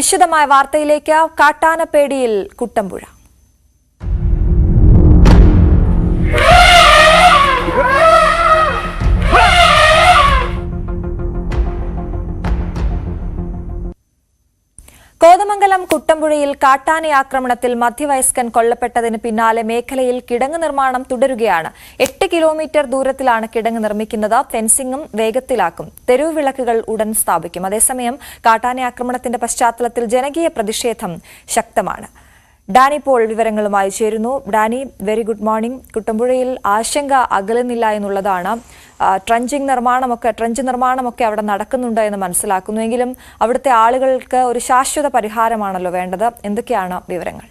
വിശദമായ വാർത്തയിലേക്ക്. കാട്ടാനപ്പേടിയിൽ കുട്ടമ്പുഴ. കോതമംഗലം കുട്ടമ്പുഴയിൽ കാട്ടാന ആക്രമണത്തിൽ മധ്യവയസ്കൻ കൊല്ലപ്പെട്ടതിന് പിന്നാലെ മേഖലയിൽ കിടങ്ങ് നിർമ്മാണം തുടരുകയാണ്. 8 കിലോമീറ്റർ ദൂരത്തിലാണ് കിടങ്ങ് നിർമ്മിക്കുന്നത്. ഫെൻസിംഗും വേഗത്തിലാക്കും. തെരുവ് വിളക്കുകൾ ഉടൻ സ്ഥാപിക്കും. അതേസമയം കാട്ടാന ആക്രമണത്തിന്റെ പശ്ചാത്തലത്തിൽ ജനകീയ പ്രതിഷേധം ശക്തമാണ്. ഡാനി പോൾ വിവരങ്ങളുമായി ചേരുന്നു. Dani, very good morning. കുട്ടമ്പുഴയിൽ ആശങ്ക അകലുന്നില്ല എന്നുള്ളതാണ്. ട്രഞ്ച് നിർമ്മാണമൊക്കെ അവിടെ നടക്കുന്നുണ്ട് എന്ന് മനസ്സിലാക്കുന്നു. എങ്കിലും അവിടുത്തെ ആളുകൾക്ക് ഒരു ശാശ്വത പരിഹാരമാണല്ലോ വേണ്ടത്. എന്തൊക്കെയാണ് വിവരങ്ങൾ?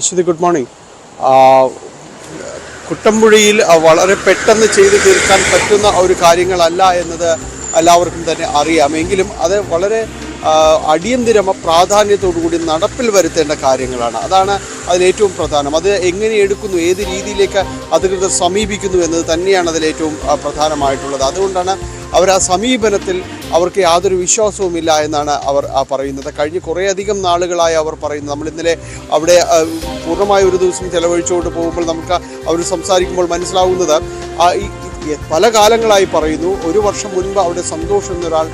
Aswathy, good morning. കുട്ടമ്പുഴയിൽ വളരെ പെട്ടെന്ന് ചെയ്തു തീർക്കാൻ പറ്റുന്ന ഒരു കാര്യങ്ങളല്ല എന്നത് എല്ലാവർക്കും തന്നെ അറിയാം. എങ്കിലും അത് വളരെ അടിയന്തര പ്രാധാന്യത്തോടുകൂടി നടപ്പിൽ വരുത്തേണ്ട കാര്യങ്ങളാണ്. അതാണ് അതിലേറ്റവും പ്രധാനം. അത് എങ്ങനെ എടുക്കുന്നു, ഏത് രീതിയിലേക്ക് അധികൃതർ സമീപിക്കുന്നു എന്നത് തന്നെയാണ് അതിലേറ്റവും പ്രധാനമായിട്ടുള്ളത്. അതുകൊണ്ടാണ് അവർ ആ സമീപനത്തിൽ അവർക്ക് യാതൊരു വിശ്വാസവുമില്ല എന്നാണ് അവർ പറയുന്നത്. കഴിഞ്ഞ കുറേയധികം നാളുകളായി അവർ പറയുന്നത്. നമ്മൾ ഇന്നലെ അവിടെ പൂർണ്ണമായ ഒരു ദിവസം ചെലവഴിച്ചുകൊണ്ട് പോകുമ്പോൾ നമുക്ക് അവർ സംസാരിക്കുമ്പോൾ മനസ്സിലാവുന്നത് പല കാലങ്ങളായി പറയുന്നു. 1 വർഷം മുൻപ് അവിടെ സന്തോഷം എന്നൊരാൾ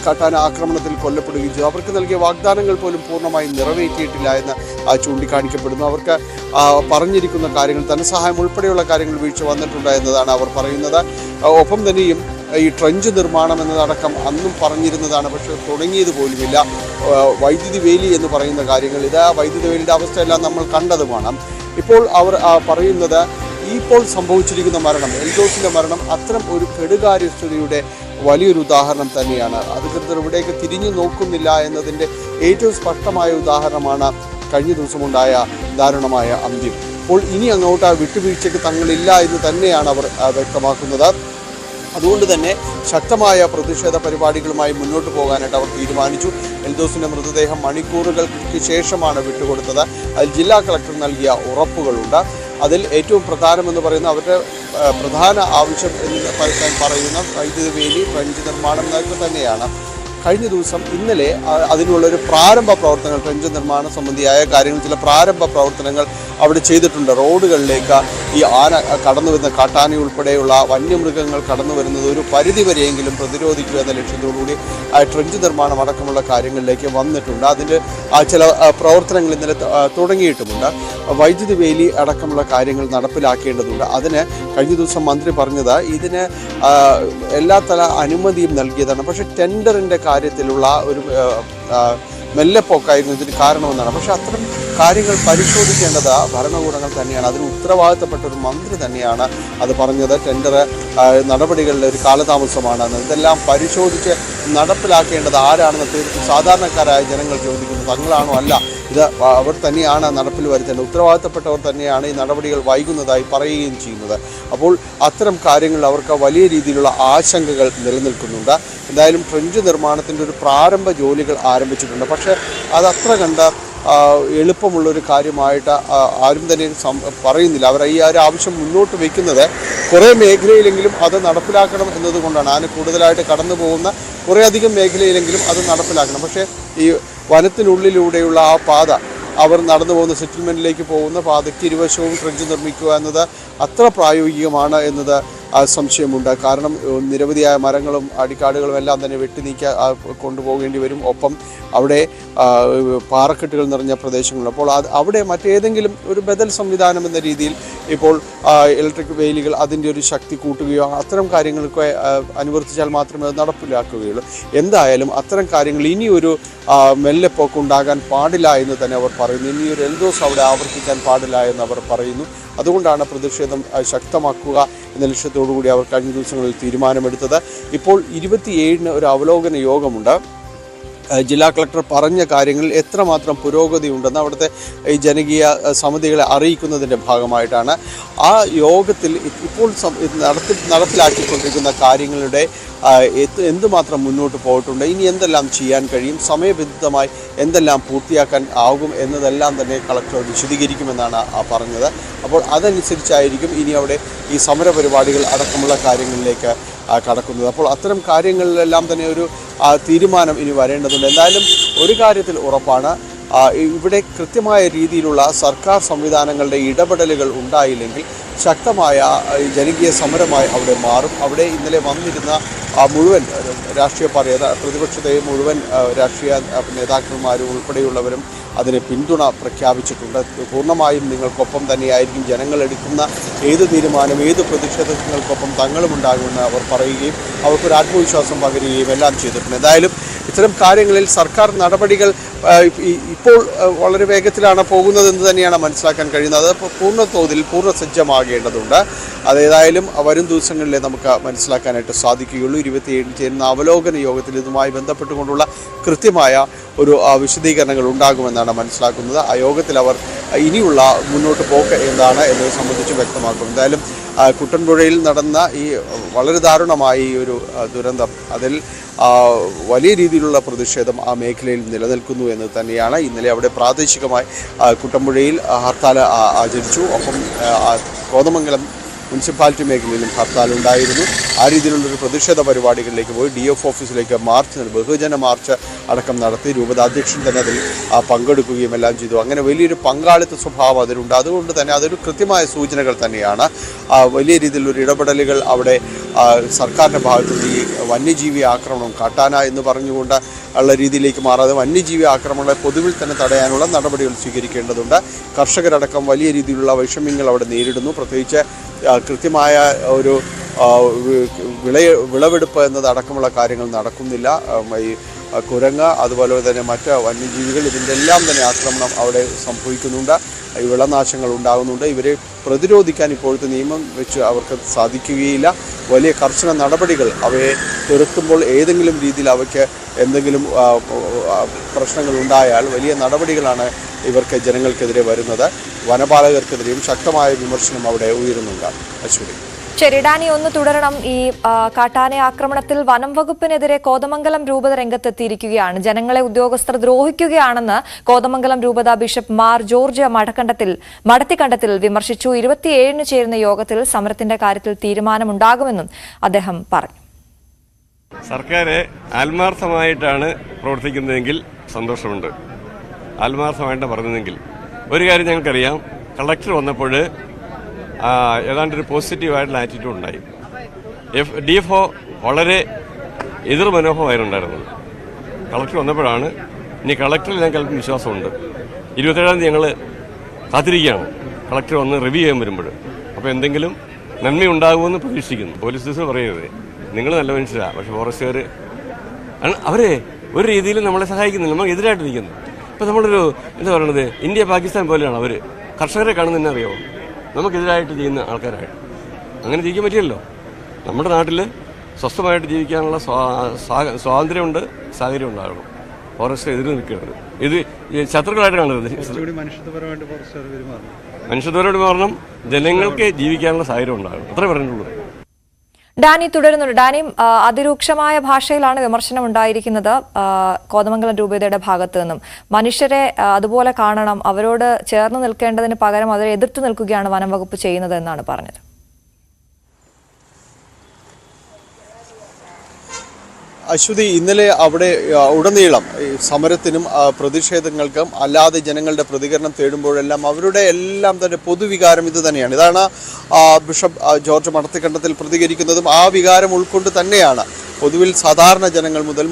കാട്ടാന ആക്രമണത്തിൽ കൊല്ലപ്പെടുകയും ചെയ്തു. അവർക്ക് നൽകിയ വാഗ്ദാനങ്ങൾ പോലും പൂർണ്ണമായും നിറവേറ്റിയിട്ടില്ല എന്ന് ചൂണ്ടിക്കാണിക്കപ്പെടുന്നു. അവർക്ക് പറഞ്ഞിരിക്കുന്ന കാര്യങ്ങൾ, ധനസഹായം ഉൾപ്പെടെയുള്ള കാര്യങ്ങൾ വീഴ്ച വന്നിട്ടുണ്ട് എന്നതാണ് അവർ പറയുന്നത്. ഒപ്പം തന്നെയും ഈ ട്രഞ്ച് നിർമ്മാണം എന്നതടക്കം അന്നും പറഞ്ഞിരുന്നതാണ്. പക്ഷേ തുടങ്ങിയത് പോലുമില്ല. വൈദ്യുതി വേലി എന്ന് പറയുന്ന കാര്യങ്ങൾ, ഇത് വൈദ്യുതി വേലിയുടെ അവസ്ഥയെല്ലാം നമ്മൾ കണ്ടതുമാണ്. ഇപ്പോൾ അവർ പറയുന്നത് ഇപ്പോൾ സംഭവിച്ചിരിക്കുന്ന മരണം, എൽദോസിൻ്റെ മരണം അത്തരം ഒരു കെടുകാര്യസ്ഥതയുടെ വലിയൊരു ഉദാഹരണം തന്നെയാണ്. അധികൃതർ ഇവിടേക്ക് തിരിഞ്ഞു നോക്കുന്നില്ല എന്നതിൻ്റെ ഏറ്റവും സ്പഷ്ടമായ ഉദാഹരണമാണ് കഴിഞ്ഞ ദിവസമുണ്ടായ ദാരുണമായ അന്ത്യം. അപ്പോൾ ഇനി അങ്ങോട്ട് വിട്ടുവീഴ്ചയ്ക്ക് തങ്ങളില്ല എന്ന് തന്നെയാണ് അവർ വ്യക്തമാക്കുന്നത്. അതുകൊണ്ട് തന്നെ ശക്തമായ പ്രതിഷേധ പരിപാടികളുമായി മുന്നോട്ട് പോകാനായിട്ട് അവർ തീരുമാനിച്ചു. എൽദോസിൻ്റെ മൃതദേഹം മണിക്കൂറുകൾക്ക് ശേഷമാണ് വിട്ടുകൊടുത്തത്. അതിൽ ജില്ലാ കളക്ടർ നൽകിയ ഉറപ്പുകളുണ്ട്. അതിൽ ഏറ്റവും പ്രധാനമെന്ന് പറയുന്ന അവരുടെ പ്രധാന ആവശ്യം എന്ന് പറയുന്ന വൈദ്യുതി വേലി, ട്രഞ്ച് നിർമ്മാണം എന്നൊക്കെ തന്നെയാണ്. കഴിഞ്ഞ ദിവസം ഇന്നലെ അതിനുള്ളൊരു പ്രാരംഭ പ്രവർത്തനങ്ങൾ, ട്രഞ്ച് നിർമ്മാണം സംബന്ധിയായ കാര്യങ്ങൾ, ചില പ്രാരംഭ പ്രവർത്തനങ്ങൾ അവിടെ ചെയ്തിട്ടുണ്ട്. റോഡുകളിലേക്ക് ഈ ആന കടന്നു വരുന്ന, കാട്ടാന ഉൾപ്പെടെയുള്ള വന്യമൃഗങ്ങൾ കടന്നു വരുന്നത് ഒരു പരിധിവരെയെങ്കിലും പ്രതിരോധിക്കുക എന്ന ലക്ഷ്യത്തോടുകൂടി ട്രഞ്ച് നിർമ്മാണം അടക്കമുള്ള കാര്യങ്ങളിലേക്ക് വന്നിട്ടുണ്ട്. അതിൻ്റെ ചില പ്രവർത്തനങ്ങൾ ഇന്നലെ തുടങ്ങിയിട്ടുമുണ്ട്. വൈദ്യുതി വേലി അടക്കമുള്ള കാര്യങ്ങൾ നടപ്പിലാക്കേണ്ടതുണ്ട്. അതിന് കഴിഞ്ഞ ദിവസം മന്ത്രി പറഞ്ഞത് ഇതിന് എല്ലാ തല അനുമതിയും നൽകിയതാണ്. പക്ഷേ ടെൻഡറിൻ്റെ കാര്യത്തിലുള്ള ഒരു മെല്ലെപ്പോക്കായിരുന്നു ഇതിന് കാരണമെന്നാണ്. പക്ഷെ അത്തരം കാര്യങ്ങൾ പരിശോധിക്കേണ്ടത് ഭരണകൂടങ്ങൾ തന്നെയാണ്. അതിന് ഉത്തരവാദിത്തപ്പെട്ട ഒരു മന്ത്രി തന്നെയാണ് അത് പറഞ്ഞത്. ടെൻഡർ നടപടികളിൽ ഒരു കാലതാമസമാണെന്ന്. ഇതെല്ലാം പരിശോധിച്ച് നടപ്പിലാക്കേണ്ടത് ആരാണെന്ന് തീർത്തും സാധാരണക്കാരായ ജനങ്ങൾ ചോദിക്കുന്നു. തങ്ങളാണോ? അല്ല, ഇത് അവർ തന്നെയാണ് നടപ്പിൽ വരുത്തേണ്ടത്. ഉത്തരവാദിത്തപ്പെട്ടവർ തന്നെയാണ് ഈ നടപടികൾ വൈകുന്നതായി പറയുകയും ചെയ്യുന്നത്. അപ്പോൾ അത്തരം കാര്യങ്ങളിൽ അവർക്ക് വലിയ രീതിയിലുള്ള ആശങ്കകൾ നിലനിൽക്കുന്നുണ്ട്. എന്തായാലും ട്രഞ്ച് നിർമ്മാണത്തിൻ്റെ ഒരു പ്രാരംഭ ജോലികൾ ആരംഭിച്ചിട്ടുണ്ട്. പക്ഷേ അതത്ര കണ്ട എളുപ്പമുള്ളൊരു കാര്യമായിട്ട് ആരും തന്നെ പറയുന്നില്ല. അവർ ഈ ഒരു ആവശ്യം മുന്നോട്ട് വയ്ക്കുന്നത് കുറേ മേഖലയിലെങ്കിലും അത് നടപ്പിലാക്കണം എന്നതുകൊണ്ടാണ്. അതിന് കൂടുതലായിട്ട് കടന്നു പോകുന്ന കുറേയധികം മേഖലയിലെങ്കിലും അത് നടപ്പിലാക്കണം. പക്ഷേ ഈ വനത്തിനുള്ളിലൂടെയുള്ള ആ പാത, അവർ നടന്നു പോകുന്ന സെറ്റിൽമെൻറ്റിലേക്ക് പോകുന്ന പാതയ്ക്ക് ഇരുവശവും ട്രഞ്ച് നിർമ്മിക്കുക എന്നത് അത്ര പ്രായോഗികമാണ് എന്നത് സംശയമുണ്ട്. കാരണം നിരവധിയായ മരങ്ങളും അടിക്കാടുകളും എല്ലാം തന്നെ വെട്ടി കൊണ്ടുപോകേണ്ടി വരും. ഒപ്പം അവിടെ പാറക്കെട്ടുകൾ നിറഞ്ഞ പ്രദേശങ്ങളുണ്ട്. അപ്പോൾ അവിടെ മറ്റേതെങ്കിലും ഒരു ബദൽ സംവിധാനം എന്ന രീതിയിൽ ഇപ്പോൾ ഇലക്ട്രിക് വേലികൾ അതിൻ്റെ ഒരു ശക്തി കൂട്ടുകയോ അത്തരം കാര്യങ്ങൾക്ക് അനുവർത്തിച്ചാൽ മാത്രമേ അത് നടപ്പിലാക്കുകയുള്ളൂ. എന്തായാലും അത്തരം കാര്യങ്ങൾ ഇനിയൊരു മെല്ലെപ്പോക്കുണ്ടാകാൻ പാടില്ല എന്ന് തന്നെ അവർ പറയുന്നു. ഇനിയൊരു എൽദോസ് അവിടെ ആവർത്തിക്കാൻ പാടില്ല എന്ന് അവർ പറയുന്നു. അതുകൊണ്ടാണ് പ്രതിഷേധം ശക്തമാക്കുക എന്ന ലക്ഷ്യത്തോടുകൂടി അവർ കഴിഞ്ഞ ദിവസങ്ങളിൽ തീരുമാനമെടുത്തത്. ഇപ്പോൾ 27-ന് ഒരു അവലോകന യോഗമുണ്ട്. ജില്ലാ കളക്ടർ പറഞ്ഞ കാര്യങ്ങളിൽ എത്രമാത്രം പുരോഗതി ഉണ്ടെന്ന് അവിടുത്തെ ഈ ജനകീയ സമിതികളെ അറിയിക്കുന്നതിൻ്റെ ഭാഗമായിട്ടാണ് ആ യോഗത്തിൽ ഇപ്പോൾ നടപ്പിലാക്കിക്കൊണ്ടിരിക്കുന്ന കാര്യങ്ങളുടെ എന്തുമാത്രം മുന്നോട്ട് പോയിട്ടുണ്ട്, ഇനി എന്തെല്ലാം ചെയ്യാൻ കഴിയും, സമയബന്ധിതമായി എന്തെല്ലാം പൂർത്തിയാക്കാൻ ആകും എന്നതെല്ലാം തന്നെ കളക്ടർ വിശദീകരിക്കുമെന്നാണ് പറഞ്ഞത്. അപ്പോൾ അതനുസരിച്ചായിരിക്കും ഇനി അവിടെ ഈ സമരപരിപാടികൾ അടക്കമുള്ള കാര്യങ്ങളിലേക്ക് കടക്കുന്നത്. അപ്പോൾ അത്തരം കാര്യങ്ങളിലെല്ലാം തന്നെ ഒരു തീരുമാനം ഇനി വരേണ്ടതുണ്ട്. എന്തായാലും ഒരു കാര്യത്തിൽ ഉറപ്പാണ്, ഇവിടെ കൃത്യമായ രീതിയിലുള്ള സർക്കാർ സംവിധാനങ്ങളുടെ ഇടപെടലുകൾ ഉണ്ടായില്ലെങ്കിൽ ശക്തമായ ജനകീയ സമരമായി അവിടെ മാറും. അവിടെ ഇന്നലെ വന്നിരുന്ന മുഴുവൻ രാഷ്ട്രീയ പ്രതിപക്ഷത്തെ മുഴുവൻ രാഷ്ട്രീയ നേതാക്കന്മാരും ഉൾപ്പെടെയുള്ളവരും അതിന് പിന്തുണ പ്രഖ്യാപിച്ചിട്ടുണ്ട്. പൂർണ്ണമായും നിങ്ങൾക്കൊപ്പം തന്നെയായിരിക്കും, ജനങ്ങളെടുക്കുന്ന ഏത് തീരുമാനം, ഏത് പ്രതിഷേധങ്ങൾക്കൊപ്പം തങ്ങളും ഉണ്ടാകുമെന്ന് അവർ പറയുകയും അവർക്കൊരു ആത്മവിശ്വാസം പകരുകയും എല്ലാം ചെയ്തിട്ടുണ്ട്. എന്തായാലും ഇത്തരം കാര്യങ്ങളിൽ സർക്കാർ നടപടികൾ ഇപ്പോൾ വളരെ വേഗത്തിലാണ് പോകുന്നതെന്ന് തന്നെയാണ് മനസ്സിലാക്കാൻ കഴിയുന്നത്. അത് പൂർണ്ണതോതിൽ പൂർണ്ണസജ്ജമാകേണ്ടതുണ്ട്. അതേതായാലും വരും ദിവസങ്ങളിലെ നമുക്ക് മനസ്സിലാക്കാനായിട്ട് സാധിക്കുകയുള്ളൂ. 27 ചേരുന്ന അവലോകന യോഗത്തിൽ ഇതുമായി ബന്ധപ്പെട്ടുകൊണ്ടുള്ള കൃത്യമായ ഒരു വിശദീകരണങ്ങൾ ഉണ്ടാകുമെന്നാണ് മനസ്സിലാക്കുന്നത്. ആ യോഗത്തിൽ അവർ ഇനിയുള്ള മുന്നോട്ട് പോക്ക് എന്താണ് എന്നത് സംബന്ധിച്ച് വ്യക്തമാക്കും. എന്തായാലും കുട്ടൻപുഴയിൽ നടന്ന ഈ വളരെ ദാരുണമായ ഈ ഒരു ദുരന്തം, അതിൽ വലിയ രീതിയിലുള്ള പ്രതിഷേധം ആ മേഖലയിൽ നിലനിൽക്കുന്നു എന്ന് തന്നെയാണ്. ഇന്നലെ അവിടെ പ്രാദേശികമായി കുട്ടൻപുഴയിൽ ഹർത്താൽ ആചരിച്ചു. ഒപ്പം കോതമംഗലം മുനിസിപ്പാലിറ്റി മേഖലയിലും ഹർത്താലുണ്ടായിരുന്നു. ആ രീതിയിലുള്ളൊരു പ്രതിഷേധ പരിപാടികളിലേക്ക് പോയി DF ഓഫീസിലേക്ക് ബഹുജന മാർച്ച് അടക്കം നടത്തി. രൂപതാധ്യക്ഷൻ തന്നെ അതിൽ പങ്കെടുക്കുകയും എല്ലാം ചെയ്തു. അങ്ങനെ വലിയൊരു പങ്കാളിത്ത സ്വഭാവം അതിലുണ്ട്. അതുകൊണ്ട് തന്നെ അതൊരു കൃത്യമായ സൂചനകൾ തന്നെയാണ്. വലിയ രീതിയിലൊരു ഇടപെടലുകൾ അവിടെ സർക്കാരിൻ്റെ ഭാഗത്തുനിന്ന് ഈ വന്യജീവി ആക്രമണം കാട്ടാന എന്ന് പറഞ്ഞുകൊണ്ട് ഉള്ള രീതിയിലേക്ക് മാറാതെ വന്യജീവി ആക്രമണങ്ങളെ പൊതുവിൽ തന്നെ തടയാനുള്ള നടപടികൾ സ്വീകരിക്കേണ്ടതുണ്ട്. കർഷകരടക്കം വലിയ രീതിയിലുള്ള വൈഷമ്യങ്ങൾ അവിടെ നേരിടുന്നു. പ്രത്യേകിച്ച് കൃത്യമായ ഒരു വിളവെടുപ്പ് എന്നതടക്കമുള്ള കാര്യങ്ങൾ നടക്കുന്നില്ല. ഈ കുരങ്ങ് അതുപോലെ തന്നെ മറ്റ് വന്യജീവികൾ ഇതിൻ്റെ എല്ലാം തന്നെ ആക്രമണം അവിടെ സംഭവിക്കുന്നുണ്ട്. ഈ വിളനാശങ്ങൾ ഉണ്ടാകുന്നുണ്ട്. ഇവരെ പ്രതിരോധിക്കാൻ ഇപ്പോഴത്തെ നിയമം വെച്ച് അവർക്ക് സാധിക്കുകയില്ല. വലിയ കർശന നടപടികൾ അവയെ തുരത്തുമ്പോൾ ഏതെങ്കിലും രീതിയിൽ അവയ്ക്ക് എന്തെങ്കിലും പ്രശ്നങ്ങൾ ഉണ്ടായാൽ വലിയ നടപടികളാണ് ഇവർക്ക് ജനങ്ങൾക്കെതിരെ വരുന്നത്. വനപാലകർക്കെതിരെയും ശക്തമായ വിമർശനം അവിടെ ഉയരുന്നുണ്ട്. അശ്വതി. ശരി ഡാനി, ഒന്ന് തുടരണം. ഈ കാട്ടാന ആക്രമണത്തിൽ വനം വകുപ്പിനെതിരെ കോതമംഗലം രൂപത രംഗത്തെത്തിയിരിക്കുകയാണ്. ജനങ്ങളെ ഉദ്യോഗസ്ഥർ ദ്രോഹിക്കുകയാണെന്ന് കോതമംഗലം രൂപത ബിഷപ്പ് മാർ ജോർജ് മടത്തിക്കണ്ടത്തിൽ വിമർശിച്ചു. 27 ചേരുന്ന യോഗത്തിൽ സമരത്തിന്റെ കാര്യത്തിൽ തീരുമാനമുണ്ടാകുമെന്നും അദ്ദേഹം പറഞ്ഞു. സർക്കാർ ആത്മാർത്ഥമായിട്ടാണ് പ്രവർത്തിക്കുന്നതെങ്കിൽ സന്തോഷമുണ്ട്. ആത്മാർത്ഥമായിട്ട് പറഞ്ഞതെങ്കിൽ ഒരു കാര്യം ഞങ്ങൾക്കറിയാം, കളക്ടർ വന്നപ്പോൾ ഏതാണ്ടൊരു പോസിറ്റീവായിട്ടുള്ള ആറ്റിറ്റ്യൂഡ് ഉണ്ടായി. DFO വളരെ എതിർ മനോഭാവമായിരുന്നുണ്ടായിരുന്നത്. കളക്ടർ വന്നപ്പോഴാണ് ഇനി കളക്ടറിൽ ഞങ്ങൾക്ക് അല്പം വിശ്വാസമുണ്ട്. 27-ാം തീയതി ഞങ്ങൾ കാത്തിരിക്കുകയാണ് കളക്ടർ വന്ന് റിവ്യൂ ചെയ്യാൻ വരുമ്പോൾ. അപ്പോൾ എന്തെങ്കിലും നന്മയുണ്ടാകുമെന്ന് പ്രതീക്ഷിക്കുന്നു. പോലീസ് ഓഫീസർ പറയുന്നത് നിങ്ങൾ നല്ല മനുഷ്യരാണ്, പക്ഷേ ഫോറസ്റ്റുകാർ അവരെ ഒരു രീതിയിലും നമ്മളെ സഹായിക്കുന്നില്ല, നമ്മൾ എതിരായിട്ട് നിൽക്കുന്നു. ഇപ്പോൾ നമ്മളൊരു എന്താ പറയുന്നത്, ഇന്ത്യ പാകിസ്ഥാൻ പോലെയാണ് അവർ. കർഷകരെ കാണുന്നതന്നെ അറിയാമോ, നമുക്കെതിരായിട്ട് ചെയ്യുന്ന ആൾക്കാരായിട്ട്. അങ്ങനെ ജീവിക്കാൻ പറ്റില്ലല്ലോ. നമ്മുടെ നാട്ടിൽ സ്വസ്ഥമായിട്ട് ജീവിക്കാനുള്ള സ്വാതന്ത്ര്യമുണ്ട്, സാഹചര്യം ഉണ്ടാകണം. ഫോറസ്റ്റ് എതിര് നിൽക്കുന്നത് ഇത് ശത്രുക്കളായിട്ട് കാണരുത്. മനുഷ്യത്വപരമായിട്ട് മാറണം, ജനങ്ങൾക്ക് ജീവിക്കാനുള്ള സാഹചര്യം ഉണ്ടാകണം. അത്രേ പറഞ്ഞിട്ടുള്ളൂ. ഡാനി തുടരുന്നുണ്ട്. ഡാനി, അതിരൂക്ഷമായ ഭാഷയിലാണ് വിമർശനം ഉണ്ടായിരിക്കുന്നത് കോതമംഗലം രൂപതയുടെ ഭാഗത്തു നിന്നും. മനുഷ്യരെ അതുപോലെ കാണണം, അവരോട് ചേർന്ന് നിൽക്കേണ്ടതിന് പകരം അവരെ എതിർത്ത് നിൽക്കുകയാണ് വനം വകുപ്പ് ചെയ്യുന്നത് എന്നാണ് പറഞ്ഞത്. അശ്വതി, ഇന്നലെ അവിടെ ഉടനീളം സമരത്തിനും പ്രതിഷേധങ്ങൾക്കും അല്ലാതെ ജനങ്ങളുടെ പ്രതികരണം തേടുമ്പോഴെല്ലാം അവരുടെ എല്ലാം തന്നെ പൊതുവികാരം ഇത് തന്നെയാണ്. ഇതാണ് ബിഷപ്പ് ജോർജ് മടത്തിക്കണ്ടത്തിൽ പ്രതികരിക്കുന്നതും ആ വികാരം ഉൾക്കൊണ്ട് തന്നെയാണ് പൊതുവിൽ സാധാരണ ജനങ്ങൾ മുതൽ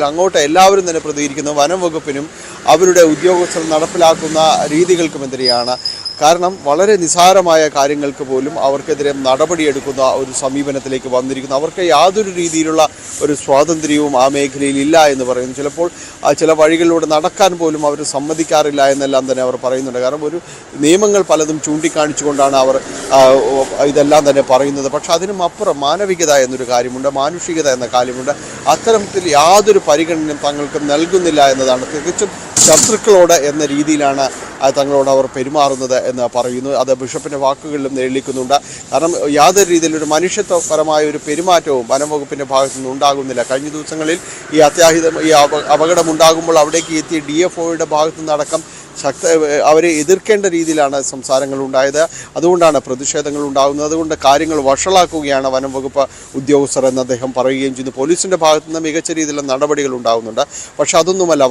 അങ്ങോട്ട് എല്ലാവരും തന്നെ പ്രതികരിക്കുന്നത്. വനം വകുപ്പിനും അവരുടെ ഉദ്യോഗസ്ഥർ നടപ്പിലാക്കുന്ന രീതികൾക്കുമെതിരെയാണ്. കാരണം വളരെ നിസ്സാരമായ കാര്യങ്ങൾക്ക് പോലും അവർക്കെതിരെ നടപടിയെടുക്കുന്ന ഒരു സമീപനത്തിലേക്ക് വന്നിരിക്കുന്നു. അവർക്ക് യാതൊരു രീതിയിലുള്ള ഒരു സ്വാതന്ത്ര്യവും ആ മേഖലയിൽ ഇല്ല എന്ന് പറയുന്നു. ചിലപ്പോൾ ചില വഴികളിലൂടെ നടക്കാൻ പോലും അവർ സമ്മതിക്കാറില്ല എന്നെല്ലാം തന്നെ അവർ പറയുന്നുണ്ട്. കാരണം ഒരു നിയമങ്ങൾ പലതും ചൂണ്ടിക്കാണിച്ചുകൊണ്ടാണ് അവർ ഇതെല്ലാം തന്നെ പറയുന്നത്. പക്ഷെ അതിനും അപ്പുറം മാനവികത എന്നൊരു കാര്യമുണ്ട്, മാനുഷികത എന്ന കാര്യമുണ്ട്. അത്തരത്തിൽ യാതൊരു പരിഗണനയും തങ്ങൾക്ക് നൽകുന്നില്ല എന്നതാണ്. തികച്ചും ശത്രുക്കളോട് എന്ന രീതിയിലാണ് തങ്ങളോട് അവർ പെരുമാറുന്നത് എന്ന് പറയുന്നു. അത് ബിഷപ്പിൻ്റെ വാക്കുകളിലും നിഴലിക്കുന്നുണ്ട്. കാരണം യാതൊരു രീതിയിലൊരു മനുഷ്യത്വപരമായ ഒരു പെരുമാറ്റവും വനം വകുപ്പിൻ്റെ ഭാഗത്തു നിന്ന് ഉണ്ടാകുന്നില്ല. കഴിഞ്ഞ ദിവസങ്ങളിൽ ഈ അപകടമുണ്ടാകുമ്പോൾ അവിടേക്ക് എത്തിയ DFOയുടെ ഭാഗത്തു നിന്നടക്കം അവരെ എതിർക്കേണ്ട രീതിയിലാണ് സംസാരങ്ങൾ ഉണ്ടായത്. അതുകൊണ്ടാണ് പ്രതിഷേധങ്ങൾ ഉണ്ടാകുന്നത്. അതുകൊണ്ട് കാര്യങ്ങൾ വഷളാക്കുകയാണ് വനം വകുപ്പ് ഉദ്യോഗസ്ഥർ എന്ന് അദ്ദേഹം പറയുകയും ചെയ്യുന്നു. പോലീസിൻ്റെ ഭാഗത്തു നിന്ന് മികച്ച രീതിയിലുള്ള നടപടികൾ ഉണ്ടാകുന്നുണ്ട്. പക്ഷെ അതൊന്നുമല്ല,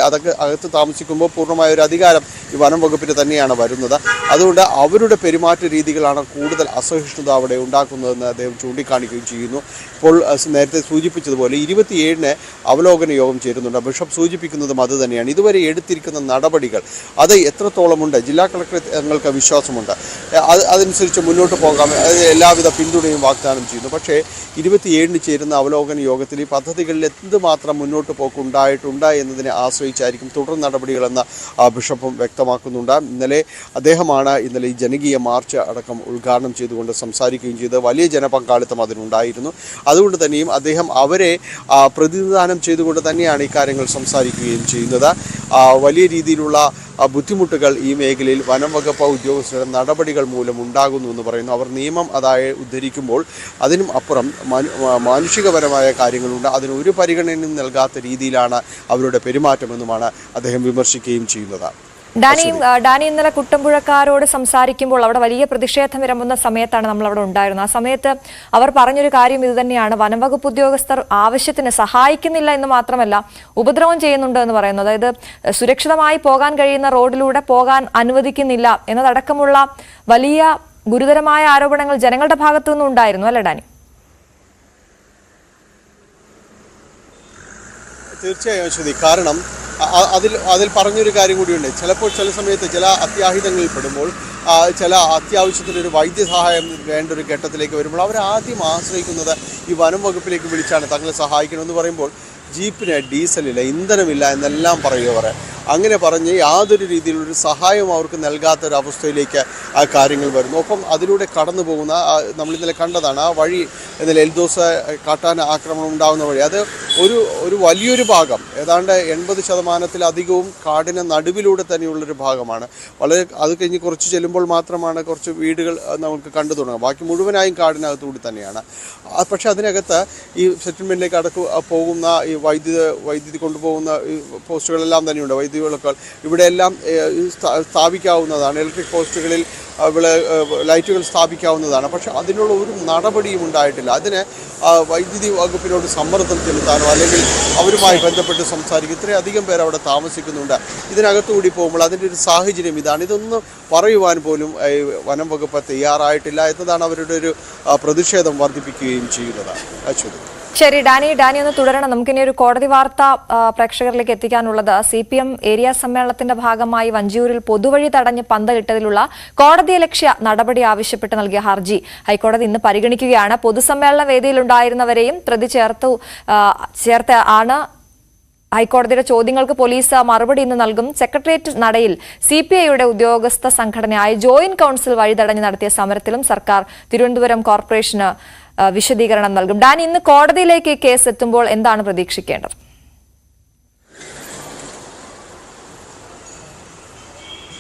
അതൊക്കെ അകത്ത് താമസിക്കുമ്പോൾ പൂർണ്ണമായ ഒരു അധികാരം ഈ വനം വകുപ്പിന് തന്നെയാണ് വരുന്നത്. അതുകൊണ്ട് അവരുടെ പെരുമാറ്റ രീതികളാണ് കൂടുതൽ അസഹിഷ്ണുത അവിടെ ഉണ്ടാക്കുന്നതെന്ന് അദ്ദേഹം ചൂണ്ടിക്കാണിക്കുകയും ചെയ്യുന്നു. ഇപ്പോൾ നേരത്തെ സൂചിപ്പിച്ചതുപോലെ 27-ന് അവലോകന യോഗം ചേരുന്നുണ്ട്. ബിഷപ്പ് സൂചിപ്പിക്കുന്നതും അത് തന്നെയാണ്. ഇതുവരെ എടുത്തിരിക്കുന്ന നടപടികൾ അത് എത്രത്തോളമുണ്ട്, ജില്ലാ കളക്ടർ ഞങ്ങൾക്ക് വിശ്വാസമുണ്ട്, അതനുസരിച്ച് മുന്നോട്ട് പോകാം, എല്ലാവിധ പിന്തുണയും വാഗ്ദാനം ചെയ്യുന്നു. പക്ഷേ 27-ന് ചേരുന്ന അവലോകന യോഗത്തിൽ ഈ പദ്ധതികളിൽ എന്തുമാത്രം മുന്നോട്ട് പോക്കുണ്ടായിട്ടുണ്ട് എന്നതിനെ ആശ്രയിച്ചായിരിക്കും തുടർ നടപടികളെന്ന് ബിഷപ്പും വ്യക്തമാക്കുന്നുണ്ട്. അദ്ദേഹമാണ് ഇന്നലെ ഈ ജനകീയ മാർച്ച് അടക്കം ഉദ്ഘാടനം ചെയ്തുകൊണ്ട് സംസാരിക്കുകയും ചെയ്ത് വലിയ ജനപങ്കാളിത്തം അതിനുണ്ടായിരുന്നു. അതുകൊണ്ട് തന്നെയും അദ്ദേഹം അവരെ പ്രതിനിധാനം ചെയ്തുകൊണ്ട് തന്നെയാണ് ഇക്കാര്യങ്ങൾ സംസാരിക്കുകയും ചെയ്യുന്നത്. വലിയ രീതിയിലുള്ള ബുദ്ധിമുട്ടുകൾ ഈ മേഖലയിൽ വനം വകുപ്പ് ഉദ്യോഗസ്ഥരുടെ നടപടികൾ മൂലം ഉണ്ടാകുന്നു എന്ന് പറയുന്നു. അവർ നിയമം ഉദ്ധരിക്കുമ്പോൾ അതിനും അപ്പുറം മാനുഷികപരമായ കാര്യങ്ങളുണ്ട്. അതിന് ഒരു പരിഗണനയും നൽകാത്ത രീതിയിലാണ് അവരുടെ പെരുമാറ്റമെന്നുമാണ് അദ്ദേഹം വിമർശിക്കുകയും ചെയ്യുന്നത്. ഡാനി ഇന്നലെ കുട്ടമ്പുഴക്കാരോട് സംസാരിക്കുമ്പോൾ അവിടെ വലിയ പ്രതിഷേധം ഇറങ്ങുന്ന സമയത്താണ് നമ്മൾ അവിടെ ഉണ്ടായിരുന്നത്. ആ സമയത്ത് അവർ പറഞ്ഞൊരു കാര്യം ഇത് തന്നെയാണ്, വനംവകുപ്പ് ഉദ്യോഗസ്ഥർ ആവശ്യത്തിന് സഹായിക്കുന്നില്ല എന്ന് മാത്രമല്ല ഉപദ്രവം ചെയ്യുന്നുണ്ട് എന്ന് പറയുന്നു. അതായത് സുരക്ഷിതമായി പോകാൻ കഴിയുന്ന റോഡിലൂടെ പോകാൻ അനുവദിക്കുന്നില്ല എന്നതടക്കമുള്ള വലിയ ഗുരുതരമായ ആരോപണങ്ങൾ ജനങ്ങളുടെ ഭാഗത്തു നിന്നും ഉണ്ടായിരുന്നു അല്ലേ ഡാനി? തീർച്ചയായും അശ്വതി, കാരണം അതിൽ പറഞ്ഞൊരു കാര്യം കൂടിയുണ്ട്. ചിലപ്പോൾ ചില സമയത്ത് ചില അത്യാഹിതങ്ങളിൽ പെടുമ്പോൾ ചില അത്യാവശ്യത്തിനൊരു വൈദ്യസഹായം വേണ്ട ഒരു ഘട്ടത്തിലേക്ക് വരുമ്പോൾ അവർ ആദ്യം ആശ്രയിക്കുന്നത് ഈ വനം വകുപ്പിലേക്ക് വിളിച്ചാണ് തങ്ങളെ സഹായിക്കണമെന്ന് പറയുമ്പോൾ ജീപ്പിന് ഡീസലില്ല, ഇന്ധനമില്ല എന്നെല്ലാം പറയുക. അങ്ങനെ പറഞ്ഞ് യാതൊരു രീതിയിലൊരു സഹായവും അവർക്ക് നൽകാത്തൊരവസ്ഥയിലേക്ക് ആ കാര്യങ്ങൾ വരുന്നു. ഒപ്പം അതിലൂടെ കടന്നു പോകുന്ന നമ്മളിന്നലെ കണ്ടതാണ് ആ വഴി, ഇന്നലെ എൽദോസ് കാട്ടാന ആക്രമണം ഉണ്ടാകുന്ന വഴി, അത് ഒരു വലിയൊരു ഭാഗം ഏതാണ്ട് 80%-ലധികവും കാടിന് നടുവിലൂടെ തന്നെയുള്ളൊരു ഭാഗമാണ്. അത് കഴിഞ്ഞ് കുറച്ച് ചെല്ലുമ്പോൾ മാത്രമാണ് കുറച്ച് വീടുകൾ നമുക്ക് കണ്ടു തുടങ്ങുക. ബാക്കി മുഴുവനായും കാടിനകത്തുകൂടി തന്നെയാണ്. പക്ഷെ അതിനകത്ത് ഈ സെറ്റിൽമെൻറ്റിലേക്ക് പോകുന്ന ഈ വൈദ്യുതി കൊണ്ടുപോകുന്ന പോസ്റ്റുകളെല്ലാം തന്നെയുണ്ട്. വൈദ്യുതികളൊക്കെ ഇവിടെയെല്ലാം സ്ഥാപിക്കാവുന്നതാണ്. ഇലക്ട്രിക് പോസ്റ്റുകളിൽ ലൈറ്റുകൾ സ്ഥാപിക്കാവുന്നതാണ്. പക്ഷെ അതിനുള്ള ഒരു നടപടിയും ഉണ്ടായിട്ടില്ല. അതിന് വൈദ്യുതി വകുപ്പിനോട് സമ്മർദ്ദം ചെലുത്താനോ അല്ലെങ്കിൽ അവരുമായി ബന്ധപ്പെട്ട് സംസാരിക്കും. ഇത്രയധികം പേർ അവിടെ താമസിക്കുന്നുണ്ട്. ഇതിനകത്തുകൂടി പോകുമ്പോൾ അതിൻ്റെ ഒരു സാഹചര്യം ഇതാണ്. ഇതൊന്നും പറയുവാൻ പോലും വനം വകുപ്പ് തയ്യാറായിട്ടില്ല എന്നതാണ് അവരുടെ ഒരു പ്രതിഷേധം വർദ്ധിപ്പിക്കുകയും ചെയ്യുന്നത്. അശ്വതി, ശരി ഡാനി ഒന്ന് തുടരണം. നമുക്കിനി ഒരു കോടതി വാർത്ത പ്രേക്ഷകരിലേക്ക് എത്തിക്കാനുള്ളത് CPM ഏരിയ സമ്മേളനത്തിന്റെ ഭാഗമായി വഞ്ചിയൂരിൽ പൊതുവഴി തടഞ്ഞ് പന്തലിട്ടതിലുള്ള കോടതിയലക്ഷ്യ നടപടി ആവശ്യപ്പെട്ട് നൽകിയ ഹർജി ഹൈക്കോടതി ഇന്ന് പരിഗണിക്കുകയാണ്. പൊതുസമ്മേളന വേദിയിലുണ്ടായിരുന്നവരെയും പ്രതി ചേർത്ത് ആണ് ഹൈക്കോടതിയുടെ ചോദ്യങ്ങൾക്ക് പോലീസ് മറുപടി ഇന്ന് നൽകും. സെക്രട്ടേറിയറ്റ് നടയിൽ CPIയുടെ ഉദ്യോഗസ്ഥ സംഘടനയായ ജോയിന്റ് കൌൺസിൽ വഴി തടഞ്ഞ് നടത്തിയ സമരത്തിലും സർക്കാർ തിരുവനന്തപുരം കോർപ്പറേഷന് വിശദീകരണം നൽകും. ഡാനി, ഇന്ന് കോടതിയിലേക്ക് കേസ് എത്തുമ്പോൾ എന്താണ് പ്രതീക്ഷിക്കേണ്ടത്?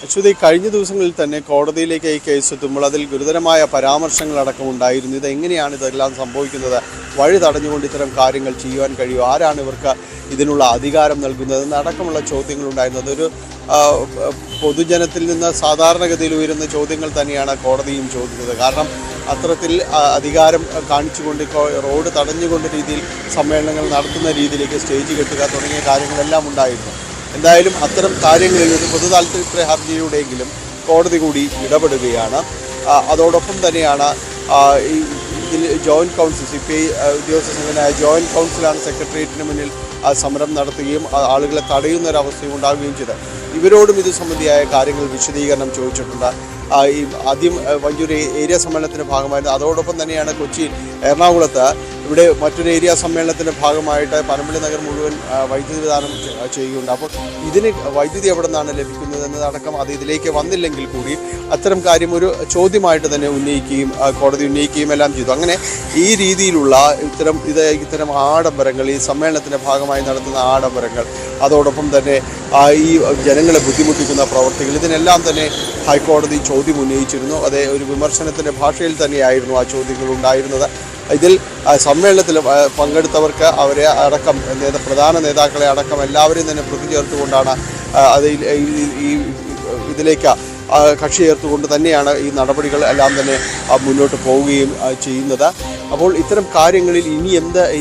അശ്വതി, കഴിഞ്ഞ ദിവസങ്ങളിൽ തന്നെ കോടതിയിലേക്ക് ഈ കേസ് എത്തുമ്പോൾ അതിൽ ഗുരുതരമായ പരാമർശങ്ങളടക്കം ഉണ്ടായിരുന്നു. ഇതെങ്ങനെയാണ് ഇതെല്ലാം സംഭവിക്കുന്നത്? വഴി തടഞ്ഞുകൊണ്ട് ഇത്തരം കാര്യങ്ങൾ ചെയ്യുവാൻ കഴിയുമോ? ആരാണ് ഇവർക്ക് ഇതിനുള്ള അധികാരം നൽകുന്നത് എന്നടക്കമുള്ള ചോദ്യങ്ങളുണ്ടായിരുന്നു. അതൊരു പൊതുജനത്തിൽ നിന്ന് സാധാരണഗതിയിൽ ഉയരുന്ന ചോദ്യങ്ങൾ തന്നെയാണ് കോടതിയും ചോദിക്കുന്നത്. കാരണം അത്തരത്തിൽ അധികാരം കാണിച്ചുകൊണ്ട് റോഡ് തടഞ്ഞുകൊണ്ട് രീതിയിൽ സമ്മേളനങ്ങൾ നടത്തുന്ന രീതിയിലേക്ക് സ്റ്റേജ് കെട്ടുക തുടങ്ങിയ കാര്യങ്ങളെല്ലാം ഉണ്ടായിരുന്നു. എന്തായാലും അത്തരം കാര്യങ്ങളിൽ ഒരു പൊതു താൽപര്യ ഹർജിയുടെയെങ്കിലും കോടതി കൂടി ഇടപെടുകയാണ്. അതോടൊപ്പം തന്നെയാണ് ഇതിൽ ജോയിൻറ്റ് കൗൺസിൽ CPI ഉദ്യോഗസ്ഥ സംഘടനയായ ജോയിൻറ്റ് കൗൺസിലാണ് സെക്രട്ടേറിയറ്റിന് മുന്നിൽ സമരം നടത്തുകയും ആളുകളെ തടയുന്ന ഒരവസ്ഥയും ഉണ്ടാവുകയും ചെയ്തത്. ഇവരോടും ഇത് സംബന്ധിയായ കാര്യങ്ങൾ വിശദീകരണം ചോദിച്ചിട്ടുണ്ട്. ഈ ആദ്യം വലിയൊരു ഏരിയ സമ്മേളനത്തിൻ്റെ ഭാഗമായിരുന്നു. അതോടൊപ്പം തന്നെയാണ് കൊച്ചി എറണാകുളത്ത് ഇവിടെ മറ്റൊരു ഏരിയ സമ്മേളനത്തിൻ്റെ ഭാഗമായിട്ട് പനമ്പള്ളി നഗർ മുഴുവൻ വൈദ്യുതി വിതാനം ചെയ്യുകയുണ്ട്. അപ്പോൾ ഇതിന് വൈദ്യുതി എവിടെ നിന്നാണ് ലഭിക്കുന്നത് എന്നതടക്കം അത് ഇതിലേക്ക് വന്നില്ലെങ്കിൽ കൂടി അത്തരം കാര്യം ഒരു ചോദ്യമായിട്ട് തന്നെ ഉന്നയിക്കുകയും കോടതി ഉന്നയിക്കുകയും എല്ലാം ചെയ്തു. അങ്ങനെ ഈ രീതിയിലുള്ള ഇത്തരം ആഡംബരങ്ങൾ, ഈ സമ്മേളനത്തിൻ്റെ ഭാഗമായി നടത്തുന്ന ആഡംബരങ്ങൾ, അതോടൊപ്പം തന്നെ ഈ ജനങ്ങളെ ബുദ്ധിമുട്ടിക്കുന്ന പ്രവർത്തികൾ, ഇതിനെല്ലാം തന്നെ ഹൈക്കോടതി ചോദ്യം ഉന്നയിച്ചിരുന്നു. അതേ ഒരു വിമർശനത്തിൻ്റെ ഭാഷയിൽ തന്നെയായിരുന്നു ആ ചോദ്യങ്ങൾ ഉണ്ടായിരുന്നത്. ഇതിൽ സമ്മേളനത്തിൽ പങ്കെടുത്തവർക്ക് അവരെ അടക്കം പ്രധാന നേതാക്കളെ അടക്കം എല്ലാവരെയും തന്നെ പ്രതി ചേർത്തുകൊണ്ടാണ് ഇതിലേക്ക് കക്ഷി ചേർത്തുകൊണ്ട് തന്നെയാണ് ഈ നടപടികൾ എല്ലാം തന്നെ മുന്നോട്ട് പോവുകയും ചെയ്യുന്നത്. അപ്പോൾ ഇത്തരം കാര്യങ്ങളിൽ ഇനി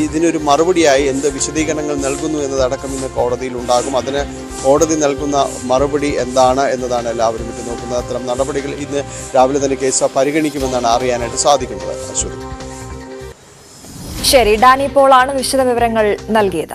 ഇതിനൊരു മറുപടിയായി എന്ത് വിശദീകരണങ്ങൾ നൽകുന്നു എന്നതടക്കം ഇന്ന് കോടതിയിൽ ഉണ്ടാകും. അതിന് കോടതി നൽകുന്ന മറുപടി എന്താണ് എന്നതാണ് എല്ലാവരും നോക്കുന്നത്. അത്തരം നടപടികൾ ഇന്ന് രാവിലെ തന്നെ കേസ് പരിഗണിക്കുമെന്നാണ് അറിയാനായിട്ട് സാധിക്കുന്നത്. അശ്വതി. ശരി, ഡാനി പോളാണ് വിശദവിവരങ്ങൾ നൽകിയത്.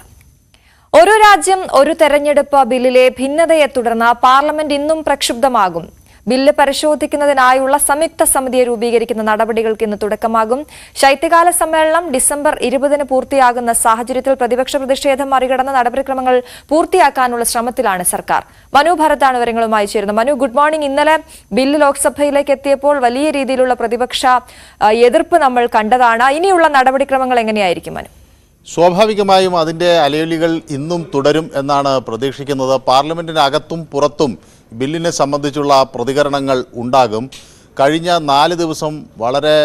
ഒരു രാജ്യം ഒരു തെരഞ്ഞെടുപ്പ് ബില്ലിലെ ഭിന്നതയെ തുടർന്ന് പാർലമെന്റ് ഇന്നും പ്രക്ഷുബ്ധമാകും. ബില്ല് പരിശോധിക്കുന്നതിനായുള്ള സംയുക്ത സമിതിയെ രൂപീകരിക്കുന്ന നടപടികൾക്ക് ഇന്ന് തുടക്കമാകും. ശൈത്യകാല സമ്മേളനം ഡിസംബർ 20 പൂർത്തിയാകുന്ന സാഹചര്യത്തിൽ പ്രതിപക്ഷ പ്രതിഷേധം മറികടന്ന നടപടിക്രമങ്ങൾ പൂർത്തിയാക്കാനുള്ള ശ്രമത്തിലാണ് സർക്കാർ. മനു ഭരത്താണ് വിവരങ്ങളുമായി ചേരുന്നത്. Manu, good morning. ഇന്നലെ ബില്ല് ലോക്സഭയിലേക്ക് എത്തിയപ്പോൾ വലിയ രീതിയിലുള്ള പ്രതിപക്ഷ എതിർപ്പ് നമ്മൾ കണ്ടതാണ്. ഇനിയുള്ള നടപടിക്രമങ്ങൾ എങ്ങനെയായിരിക്കും മനു? സ്വാഭാവികമായും അതിൻ്റെ അലയൊലികൾ ഇന്നും തുടരും എന്നാണ് പ്രതീക്ഷിക്കുന്നത്. പാർലമെന്റിനകത്തും പുറത്തും ബില്ലിനെ സംബന്ധിച്ചുള്ള പ്രതികരണങ്ങൾ ഉണ്ടാകും. കഴിഞ്ഞ 4 ദിവസം വളരെ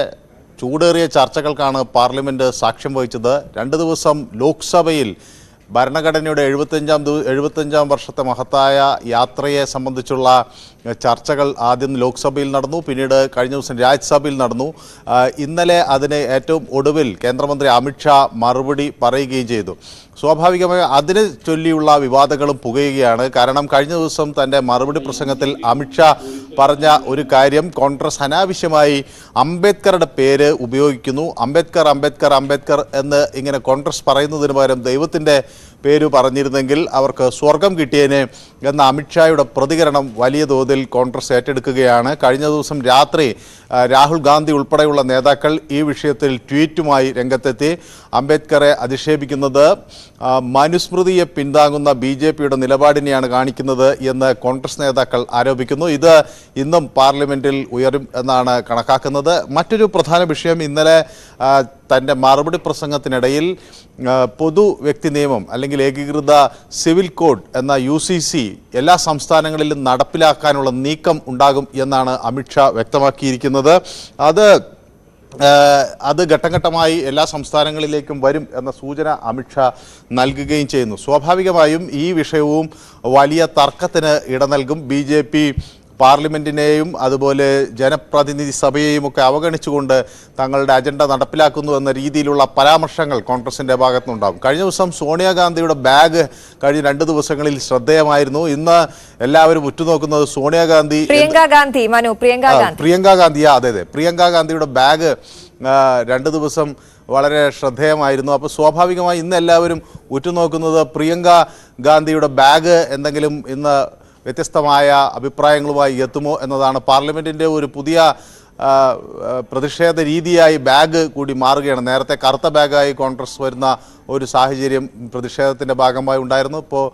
ചൂടേറിയ ചർച്ചകൾക്കാണ് പാർലമെന്റ് സാക്ഷ്യം വഹിച്ചത്. 2 ദിവസം ലോക്സഭയിൽ ഭരണഘടനയുടെ 75 വർഷത്തെ മഹത്തായ യാത്രയെ സംബന്ധിച്ചുള്ള ചർച്ചകൾ ആദ്യം ലോക്സഭയിൽ നടന്നു, പിന്നീട് കഴിഞ്ഞ ദിവസം രാജ്യസഭയിൽ നടന്നു. ഇന്നലെ അതിന് ഏറ്റവും ഒടുവിൽ കേന്ദ്രമന്ത്രി അമിത്ഷാ മറുപടി പറയുകയും ചെയ്തു. സ്വാഭാവികമായി അതിനെ ചൊല്ലിയുള്ള വിവാദങ്ങളും പുകയുകയാണ്. കാരണം കഴിഞ്ഞ ദിവസം തൻ്റെ മറുപടി പ്രസംഗത്തിൽ അമിത്ഷാ പറഞ്ഞ ഒരു കാര്യം, കോൺഗ്രസ് അനാവശ്യമായി അംബേദ്കറുടെ പേര് ഉപയോഗിക്കുന്നു. അംബേദ്കർ അംബേദ്കർ അംബേദ്കർ എന്ന് ഇങ്ങനെ കോൺഗ്രസ് പറയുന്നതിന് പകരം ദൈവത്തിൻ്റെ പേര് പറഞ്ഞിരുന്നെങ്കിൽ അവർക്ക് സ്വർഗം കിട്ടിയേനെ എന്ന അമിത്ഷായുടെ പ്രതികരണം വലിയ തോതിൽ കോൺഗ്രസ് ഏറ്റെടുക്കുകയാണ്. കഴിഞ്ഞ ദിവസം രാത്രി രാഹുൽ ഗാന്ധി ഉൾപ്പെടെയുള്ള നേതാക്കൾ ഈ വിഷയത്തിൽ ട്വീറ്റുമായി രംഗത്തെത്തി. അംബേദ്കറെ അധിക്ഷേപിക്കുന്നത് മനുസ്മൃതിയെ പിന്താങ്ങുന്ന BJPയുടെ നിലപാടിനെയാണ് കാണിക്കുന്നത് എന്ന് കോൺഗ്രസ് നേതാക്കൾ ആരോപിക്കുന്നു. ഇത് ഇന്നും പാർലമെന്റിൽ ഉയരും എന്നാണ് കണക്കാക്കുന്നത്. മറ്റൊരു പ്രധാന വിഷയം, ഇന്നലെ തൻ്റെ മറുപടി പ്രസംഗത്തിനിടയിൽ പൊതു വ്യക്തി നിയമം അല്ലെങ്കിൽ ഏകീകൃത സിവിൽ കോഡ് എന്ന UCC എല്ലാ സംസ്ഥാനങ്ങളിലും നടപ്പിലാക്കാനുള്ള നീക്കം ഉണ്ടാകും എന്നാണ് അമിത്ഷാ വ്യക്തമാക്കിയിരിക്കുന്നത്. അത് ഘട്ടം ഘട്ടമായി എല്ലാ സംസ്ഥാനങ്ങളിലേക്കും വരും എന്ന സൂചന അമിത്ഷാ നൽകുകയും ചെയ്യുന്നു. സ്വാഭാവികമായും ഈ വിഷയവും വലിയ തർക്കത്തിന് ഇട നൽകും. BJP പാർലമെന്റിനെയും അതുപോലെ ജനപ്രതിനിധി സഭയെയും ഒക്കെ അവഗണിച്ചുകൊണ്ട് തങ്ങളുടെ അജണ്ട നടപ്പിലാക്കുന്നു എന്ന രീതിയിലുള്ള പരാമർശങ്ങൾ കോൺഗ്രസിന്റെ ഭാഗത്തുനിന്നുണ്ടാകും. കഴിഞ്ഞ ദിവസം സോണിയാഗാന്ധിയുടെ ബാഗ് കഴിഞ്ഞ 2 ദിവസങ്ങളിൽ ശ്രദ്ധേയമായിരുന്നു. ഇന്ന് എല്ലാവരും ഉറ്റുനോക്കുന്നത് പ്രിയങ്കാ ഗാന്ധി അതെ പ്രിയങ്കാ ഗാന്ധിയുടെ ബാഗ് 2 ദിവസം വളരെ ശ്രദ്ധേയമായിരുന്നു. അപ്പോൾ സ്വാഭാവികമായി ഇന്ന് എല്ലാവരും ഉറ്റുനോക്കുന്നത് പ്രിയങ്കാ ഗാന്ധിയുടെ ബാഗ് എന്തെങ്കിലും ഇന്ന് വ്യത്യസ്തമായ അഭിപ്രായങ്ങളുമായി എത്തുമോ എന്നതാണ്. പാർലമെന്റിൻ്റെ ഒരു പുതിയ പ്രതിഷേധ രീതിയായി ബാഗ് കൂടി മാറുകയാണ്. നേരത്തെ കറുത്ത ബാഗായി കോൺഗ്രസ് വരുന്ന ഒരു സാഹചര്യം പ്രതിഷേധത്തിൻ്റെ ഭാഗമായി ഉണ്ടായിരുന്നു. ഇപ്പോൾ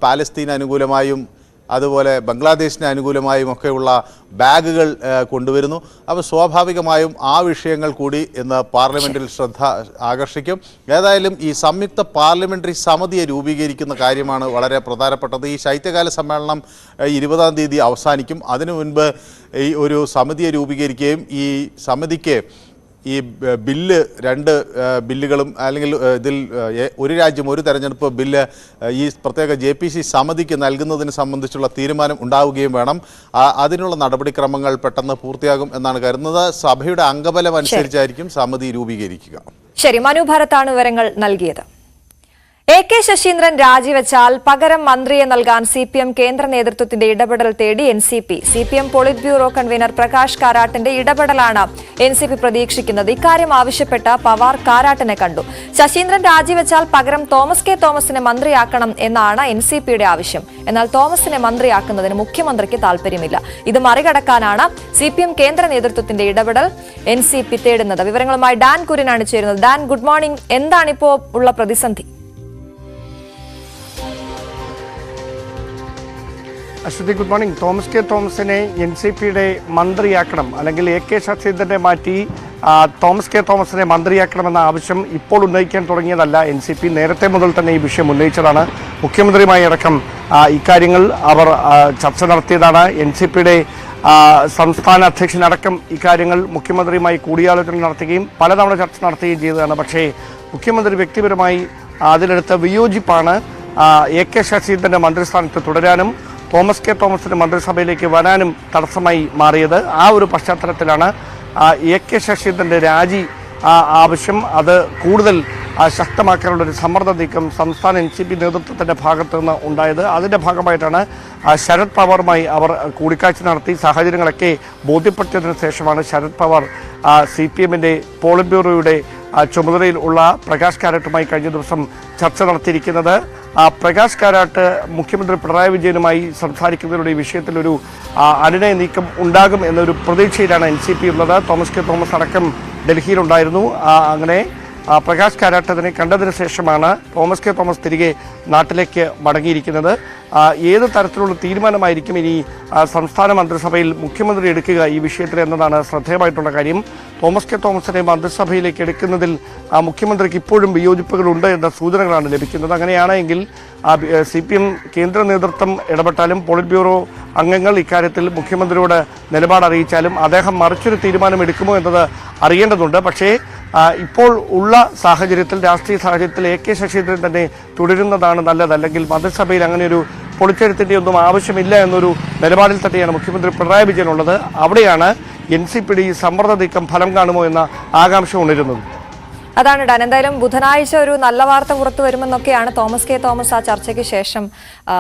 പാലസ്തീൻ അനുകൂലമായും അതുപോലെ ബംഗ്ലാദേശിന് അനുകൂലമായും ഒക്കെയുള്ള ബാഗുകൾ കൊണ്ടുവരുന്നു. അപ്പോൾ സ്വാഭാവികമായും ആ വിഷയങ്ങൾ കൂടി ഇന്ന് പാർലമെന്റിൽ ശ്രദ്ധ ആകർഷിക്കും. ഏതായാലും ഈ സംയുക്ത പാർലമെന്ററി സമിതിയെ രൂപീകരിക്കുന്ന കാര്യമാണ് വളരെ പ്രധാനപ്പെട്ടത്. ഈ ശൈത്യകാല സമ്മേളനം 20-ാം തീയതി അവസാനിക്കും. അതിനു മുൻപ് ഈ ഒരു സമിതിയെ രൂപീകരിക്കുകയും ഈ സമിതിക്ക് ഈ ബില്ല് 2 ബില്ലുകളും അല്ലെങ്കിൽ ഇതിൽ ഒരു രാജ്യം ഒരു തെരഞ്ഞെടുപ്പ് ബില്ല് ഈ പ്രത്യേക JPC സമിതിക്ക് നൽകുന്നതിന് സംബന്ധിച്ചുള്ള തീരുമാനം ഉണ്ടാവുകയും വേണം. അതിനുള്ള നടപടിക്രമങ്ങൾ പെട്ടെന്ന് പൂർത്തിയാകും എന്നാണ് കരുതുന്നത്. സഭയുടെ അംഗബലം അനുസരിച്ചായിരിക്കും സമിതി രൂപീകരിക്കുക. ശരി, മനു ഭരത്താണ് വിവരങ്ങൾ നൽകിയത്. AK ശശീന്ദ്രൻ രാജിവെച്ചാൽ പകരം മന്ത്രിയെ നൽകാൻ CPM കേന്ദ്ര നേതൃത്വത്തിന്റെ ഇടപെടൽ തേടി NCP. CPM politburo convener Prakash കാരാട്ടിന്റെ ഇടപെടലാണ് NCP പ്രതീക്ഷിക്കുന്നത്. ഇക്കാര്യം ആവശ്യപ്പെട്ട് പവാർ കാരാട്ടിനെ കണ്ടു. ശശീന്ദ്രൻ രാജിവെച്ചാൽ പകരം തോമസ് കെ തോമസിനെ മന്ത്രിയാക്കണം എന്നാണ് NCPയുടെ ആവശ്യം. എന്നാൽ തോമസിനെ മന്ത്രിയാക്കുന്നതിന് മുഖ്യമന്ത്രിക്ക് താൽപര്യമില്ല. ഇത് മറികടക്കാനാണ് CPM കേന്ദ്ര നേതൃത്വത്തിന്റെ ഇടപെടൽ NCP തേടുന്നത്. വിവരങ്ങളുമായി ഡാൻ കുര്യനാണ് ചേരുന്നത്. Dan, good morning. എന്താണിപ്പോ ഉള്ള പ്രതിസന്ധി? Ashwathi, good morning. Thomas K തോമസിനെ NCPയുടെ മന്ത്രിയാക്കണം, അല്ലെങ്കിൽ AK ശശീന്ദ്രനെ മാറ്റി തോമസ് കെ തോമസിനെ മന്ത്രിയാക്കണമെന്ന ആവശ്യം ഇപ്പോൾ ഉന്നയിക്കാൻ തുടങ്ങിയതല്ല. NCP നേരത്തെ മുതൽ തന്നെ ഈ വിഷയം ഉന്നയിച്ചതാണ്. മുഖ്യമന്ത്രിയുമായി അടക്കം ഇക്കാര്യങ്ങൾ അവർ ചർച്ച നടത്തിയതാണ്. NCPയുടെ സംസ്ഥാന അധ്യക്ഷനടക്കം ഇക്കാര്യങ്ങൾ മുഖ്യമന്ത്രിയുമായി കൂടിയാലോചന നടത്തുകയും പലതവണ ചർച്ച നടത്തുകയും ചെയ്തതാണ്. പക്ഷേ മുഖ്യമന്ത്രി വ്യക്തിപരമായി അതിലെടുത്ത വിയോജിപ്പാണ് AK ശശീന്ദ്രന്റെ മന്ത്രിസ്ഥാനത്ത് തുടരാനും തോമസ് കെ തോമസിന്റെ മന്ത്രിസഭയിലേക്ക് വരാനും തടസ്സമായി മാറിയത്. ആ ഒരു പശ്ചാത്തലത്തിലാണ് AK ശശീന്ദ്രന്റെ രാജി ആവശ്യം അത് കൂടുതൽ ശക്തമാക്കാനുള്ള ഒരു സമ്മർദ്ദ നീക്കം സംസ്ഥാന NCP നേതൃത്വത്തിന്റെ ഭാഗത്തു നിന്ന് ഉണ്ടായത്. അതിന്റെ ഭാഗമായിട്ടാണ് ശരത് പവാറുമായി അവർ കൂടിക്കാഴ്ച നടത്തി സാഹചര്യങ്ങളൊക്കെ ബോധ്യപ്പെടുത്തിയതിനു ശേഷമാണ് ശരത് പവാർ CPMന്റെ പോളിറ്റ് ബ്യൂറോയുടെ ചുമതലയിൽ ഉള്ള പ്രകാശ് കാരാട്ടുമായി കഴിഞ്ഞ ദിവസം ചർച്ച നടത്തിയിരിക്കുന്നത്. പ്രകാശ് കാരാട്ട് മുഖ്യമന്ത്രി പിണറായി വിജയനുമായി സംസാരിക്കുന്നതിലൂടെ ഈ വിഷയത്തിലൊരു അനുനയ നീക്കം ഉണ്ടാകും എന്നൊരു പ്രതീക്ഷയിലാണ് NCP ഉള്ളത്. തോമസ് കെ തോമസ് അടക്കം ഡൽഹിയിലുണ്ടായിരുന്നു. അങ്ങനെ പ്രകാശ് കാരാട്ടതിനെ കണ്ടതിന് ശേഷമാണ് തോമസ് കെ തോമസ് തിരികെ നാട്ടിലേക്ക് മടങ്ങിയിരിക്കുന്നത്. ഏത് തരത്തിലുള്ള തീരുമാനമായിരിക്കും ഇനി സംസ്ഥാന മന്ത്രിസഭയിൽ മുഖ്യമന്ത്രി എടുക്കുക ഈ വിഷയത്തിൽ എന്നതാണ് ശ്രദ്ധേയമായിട്ടുള്ള കാര്യം. തോമസ് കെ തോമസിനെ മന്ത്രിസഭയിലേക്ക് എടുക്കുന്നതിൽ മുഖ്യമന്ത്രിക്ക് ഇപ്പോഴും വിയോജിപ്പുകളുണ്ട് എന്ന സൂചനകളാണ് ലഭിക്കുന്നത്. അങ്ങനെയാണെങ്കിൽ CPM കേന്ദ്ര നേതൃത്വം ഇടപെട്ടാലും പോളിറ്റ് ബ്യൂറോ അംഗങ്ങൾ ഇക്കാര്യത്തിൽ മുഖ്യമന്ത്രിയോട് നിലപാട് അറിയിച്ചാലും അദ്ദേഹം മറിച്ചൊരു തീരുമാനം എടുക്കുമോ എന്നത് അറിയേണ്ടതുണ്ട്. പക്ഷേ ഇപ്പോൾ ഉള്ള സാഹചര്യത്തിൽ, രാഷ്ട്രീയ സാഹചര്യത്തിൽ AK ശശീന്ദ്രൻ തന്നെ തുടരുന്നതാണ് നല്ലത്. അല്ലെങ്കിൽ മന്ത്രിസഭയിൽ അങ്ങനെ ഒരു പൊളിച്ചെഴുത്തിൻ്റെ ഒന്നും ആവശ്യമില്ല എന്നൊരു നിലപാടിൽ തന്നെയാണ് മുഖ്യമന്ത്രി പിണറായി വിജയൻ ഉള്ളത്. അവിടെയാണ് NCPയുടെ ഈ സമ്മർദ്ദ നീക്കം ഫലം കാണുമോ എന്ന ആകാംക്ഷ ഉണരുന്നത്. അതാണ് ഡാൻ. എന്തായാലും ബുധനാഴ്ച ഒരു നല്ല വാർത്ത പുറത്തു വരുമെന്നൊക്കെയാണ് തോമസ് കെ തോമസ് ആ ചർച്ചയ്ക്ക് ശേഷം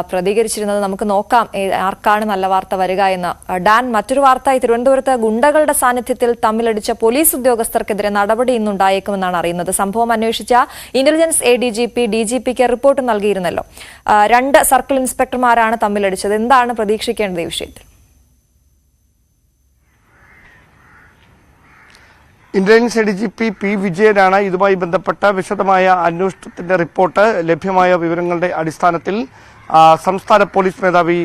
പ്രതികരിച്ചിരുന്നത്. നമുക്ക് നോക്കാം ആർക്കാണ് നല്ല വാർത്ത വരിക എന്ന്. ഡാൻ, മറ്റൊരു വാർത്ത, തിരുവനന്തപുരത്ത് ഗുണ്ടകളുടെ സാന്നിധ്യത്തിൽ തമ്മിലടിച്ച പോലീസ് ഉദ്യോഗസ്ഥർക്കെതിരെ നടപടി ഇന്നുണ്ടായേക്കുമെന്നാണ് അറിയുന്നത്. സംഭവം അന്വേഷിച്ച ഇന്റലിജൻസ് ADGP DGPക്ക് റിപ്പോർട്ട് നൽകിയിരുന്നല്ലോ. 2 സർക്കിൾ ഇൻസ്പെക്ടർമാരാണ് തമ്മിലടിച്ചത്. എന്താണ് പ്രതീക്ഷിക്കേണ്ടത് ഈ വിഷയത്തിൽ? ഇന്റലിജൻസ് ADGP P വിജയനാണ് ഇതുമായി ബന്ധപ്പെട്ട വിശദമായ അന്വേഷണത്തിന്റെ റിപ്പോർട്ട് ലഭ്യമായ വിവരങ്ങളുടെ അടിസ്ഥാനത്തിൽ സംസ്ഥാന പോലീസ് മേധാവി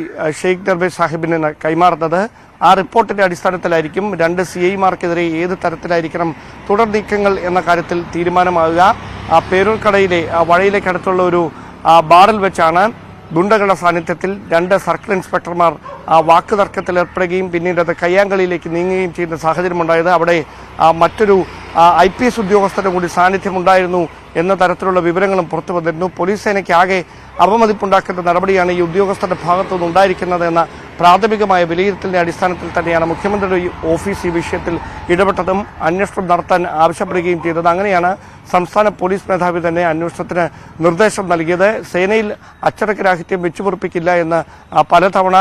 ഷെയ്ഖ് ദർവേഷ് സാഹിബിന് കൈമാറുന്നത്. ആ റിപ്പോർട്ടിന്റെ അടിസ്ഥാനത്തിലായിരിക്കും 2 CIമാർക്കെതിരെ ഏത് തരത്തിലായിരിക്കണം തുടർ നീക്കങ്ങൾ എന്ന കാര്യത്തിൽ തീരുമാനമാകുക. പേരൂർക്കടയിലെ വഴയിലേക്കടുത്തുള്ള ഒരു ബാറിൽ വെച്ചാണ് ഗുണ്ടകളുടെ സാന്നിധ്യത്തിൽ 2 സർക്കിൾ ഇൻസ്പെക്ടർമാർ വാക്കുതർക്കത്തിൽ ഏർപ്പെടുകയും പിന്നീട് അത് കയ്യാങ്കളിയിലേക്ക് നീങ്ങുകയും ചെയ്യുന്ന സാഹചര്യമുണ്ടായത്. അവിടെ മറ്റൊരു IPS ഉദ്യോഗസ്ഥരുടെ കൂടി സാന്നിധ്യമുണ്ടായിരുന്നു എന്ന തരത്തിലുള്ള വിവരങ്ങളും പുറത്തു വന്നിരുന്നു. പോലീസ് സേനയ്ക്ക് ആകെ അപമതിപ്പുണ്ടാക്കുന്ന നടപടിയാണ് ഈ ഉദ്യോഗസ്ഥരുടെ ഭാഗത്തുനിന്ന് ഉണ്ടായിരിക്കുന്നത് എന്ന പ്രാഥമികമായ വിലയിരുത്തലിന്റെ അടിസ്ഥാനത്തിൽ തന്നെയാണ് മുഖ്യമന്ത്രിയുടെ ഓഫീസ് ഈ വിഷയത്തിൽ ഇടപെട്ടതും അന്വേഷണം നടത്താൻ ആവശ്യപ്പെടുകയും ചെയ്തത്. അങ്ങനെയാണ് സംസ്ഥാന പോലീസ് മേധാവി തന്നെ അന്വേഷണത്തിന് നിർദ്ദേശം നൽകിയത്. സേനയിൽ അച്ചടക്കരാഹിത്യം വെച്ചുപൊറുപ്പിക്കില്ല എന്ന് പലതവണ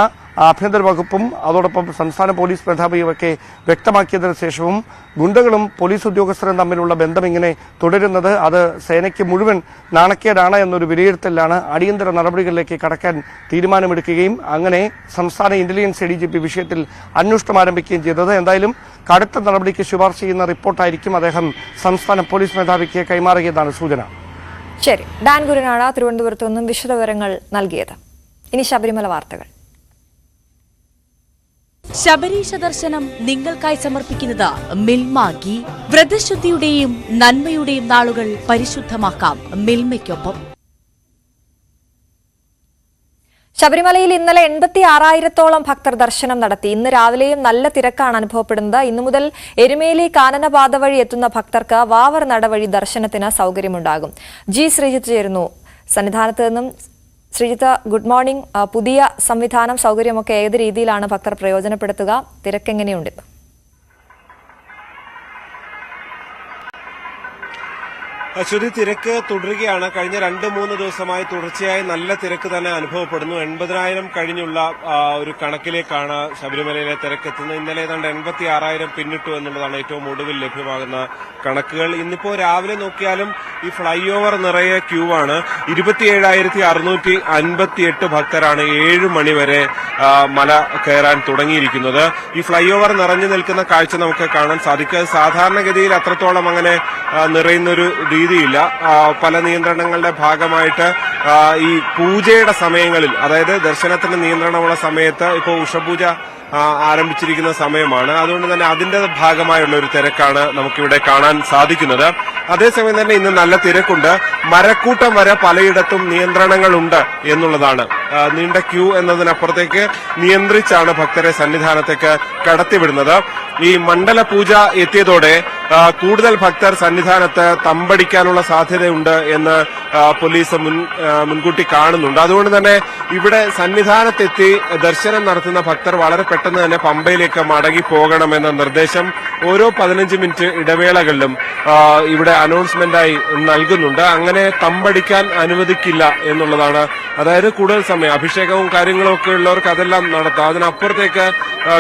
ആഭ്യന്തര വകുപ്പും അതോടൊപ്പം സംസ്ഥാന പോലീസ് മേധാവിയുമൊക്കെ വ്യക്തമാക്കിയതിനു ശേഷവും ഗുണ്ടകളും പോലീസ് ഉദ്യോഗസ്ഥരും തമ്മിലുള്ള ബന്ധം ഇങ്ങനെ തുടരുന്നത് അത് സേനയ്ക്ക് മുഴുവൻ നാണക്കേടാണ് എന്നൊരു വിലയിരുത്തലാണ് അടിയന്തര നടപടികളിലേക്ക് കടക്കാൻ തീരുമാനമെടുക്കുകയും അങ്ങനെ സംസ്ഥാന ഇന്റലിജൻസ് ADGP വിഷയത്തിൽ അന്വേഷണം ആരംഭിക്കുകയും ചെയ്തത്. എന്തായാലും കടുത്ത നടപടിക്ക് ശുപാർശ ചെയ്യുന്ന റിപ്പോർട്ടായിരിക്കും അദ്ദേഹം സംസ്ഥാന പോലീസ് മേധാവിക്ക് കൈമാറിയതാണ് സൂചന. ശരി, ഡാൻ കുര്യനാണ് തിരുവനന്തപുരത്ത് നിന്നും വിശദവിവരങ്ങൾ നൽകിയത്. ഇനി ശബരിമല വാർത്തകൾ. ശബരീശ ദർശനം നിങ്ങൾക്കായി സമർപ്പിക്കുന്നത് മിൽമ ഗീ. വ്രതശുദ്ധിയുടെയും നന്മയുടെയും നാളുകൾ പരിശുദ്ധമാക്കാം മിൽമയ്ക്കൊപ്പം. ശബരിമലയിൽ ഇന്നലെ 86,000-ഓളം ഭക്തർ ദർശനം നടത്തി. ഇന്ന് രാവിലെയും നല്ല തിരക്കാണ് അനുഭവപ്പെടുന്നത്. ഇന്നു മുതൽ എരുമേലി കാനനപാത വഴി എത്തുന്ന ഭക്തർക്ക് വാവർ നട വഴി ദർശനത്തിന് സൗകര്യമുണ്ടാകും. ശ്രീജിത്ത് ചേരുന്നു സന്നിധാനത്ത് നിന്നും. Sreejith, good morning. പുതിയ സംവിധാനം, സൗകര്യമൊക്കെ ഏത് രീതിയിലാണ് ഭക്തർ പ്രയോജനപ്പെടുത്തുക? തിരക്കെങ്ങനെയുണ്ട്? ശ്രുതി, തിരക്ക് തുടരുകയാണ്. കഴിഞ്ഞ 2-3 ദിവസമായി തുടർച്ചയായി നല്ല തിരക്ക് തന്നെ അനുഭവപ്പെടുന്നു. 80,000 കഴിഞ്ഞുള്ള ഒരു കണക്കിലേക്കാണ് ശബരിമലയിലെ തിരക്കെത്തുന്നത്. ഇന്നലെ ഏതാണ്ട് 86,000 പിന്നിട്ടു എന്നുള്ളതാണ് ഏറ്റവും ഒടുവിൽ ലഭ്യമാകുന്ന കണക്കുകൾ. ഇന്നിപ്പോ രാവിലെ നോക്കിയാലും ഈ ഫ്ലൈ ഓവർ നിറയെ ക്യൂ ആണ്. 27,658 ഭക്തരാണ് 7 മണിവരെ മല കയറാൻ തുടങ്ങിയിരിക്കുന്നത്. ഈ ഫ്ലൈ ഓവർ നിറഞ്ഞു നിൽക്കുന്ന കാഴ്ച നമുക്ക് കാണാൻ സാധിക്കും. സാധാരണഗതിയിൽ അത്രത്തോളം അങ്ങനെ നിറയുന്നൊരു രീതിയില്ല. പല നിയന്ത്രണങ്ങളുടെ ഭാഗമായിട്ട് ഈ പൂജയുടെ സമയങ്ങളിൽ, അതായത് ദർശനത്തിന് നിയന്ത്രണമുള്ള സമയത്ത് ഇപ്പോൾ ഉഷപൂജ ആരംഭിച്ചിരിക്കുന്ന സമയമാണ്. അതുകൊണ്ട് തന്നെ അതിന്റെ ഭാഗമായുള്ള ഒരു തിരക്കാണ് നമുക്കിവിടെ കാണാൻ സാധിക്കുന്നത്. അതേസമയം തന്നെ ഇന്ന് നല്ല തിരക്കുണ്ട്. മരക്കൂട്ടം വരെ പലയിടത്തും നിയന്ത്രണങ്ങളുണ്ട് എന്നുള്ളതാണ്. നീണ്ട ക്യൂ എന്നതിനപ്പുറത്തേക്ക് നിയന്ത്രിച്ചാണ് ഭക്തരെ സന്നിധാനത്തേക്ക് കടത്തിവിടുന്നത്. ഈ മണ്ഡല പൂജ എത്തിയതോടെ കൂടുതൽ ഭക്തർ സന്നിധാനത്ത് തമ്പടിക്കാനുള്ള സാധ്യതയുണ്ട് എന്ന് പോലീസ് മുൻകൂട്ടി കാണുന്നുണ്ട്. അതുകൊണ്ട് തന്നെ ഇവിടെ സന്നിധാനത്തെത്തി ദർശനം നടത്തുന്ന ഭക്തർ വളരെ പെട്ടെന്ന് തന്നെ പമ്പയിലേക്ക് മടങ്ങി പോകണമെന്ന നിർദ്ദേശം ഓരോ 15 മിനിറ്റ് ഇടവേളകളിലും ഇവിടെ അനൗൺസ്മെന്റായി നൽകുന്നുണ്ട്. അങ്ങനെ തമ്പടിക്കാൻ അനുവദിക്കില്ല എന്നുള്ളതാണ്. അതായത് കൂടുതൽ സമയം അഭിഷേകവും കാര്യങ്ങളും ഒക്കെ ഉള്ളവർക്ക് അതെല്ലാം നടത്താം. അതിനപ്പുറത്തേക്ക്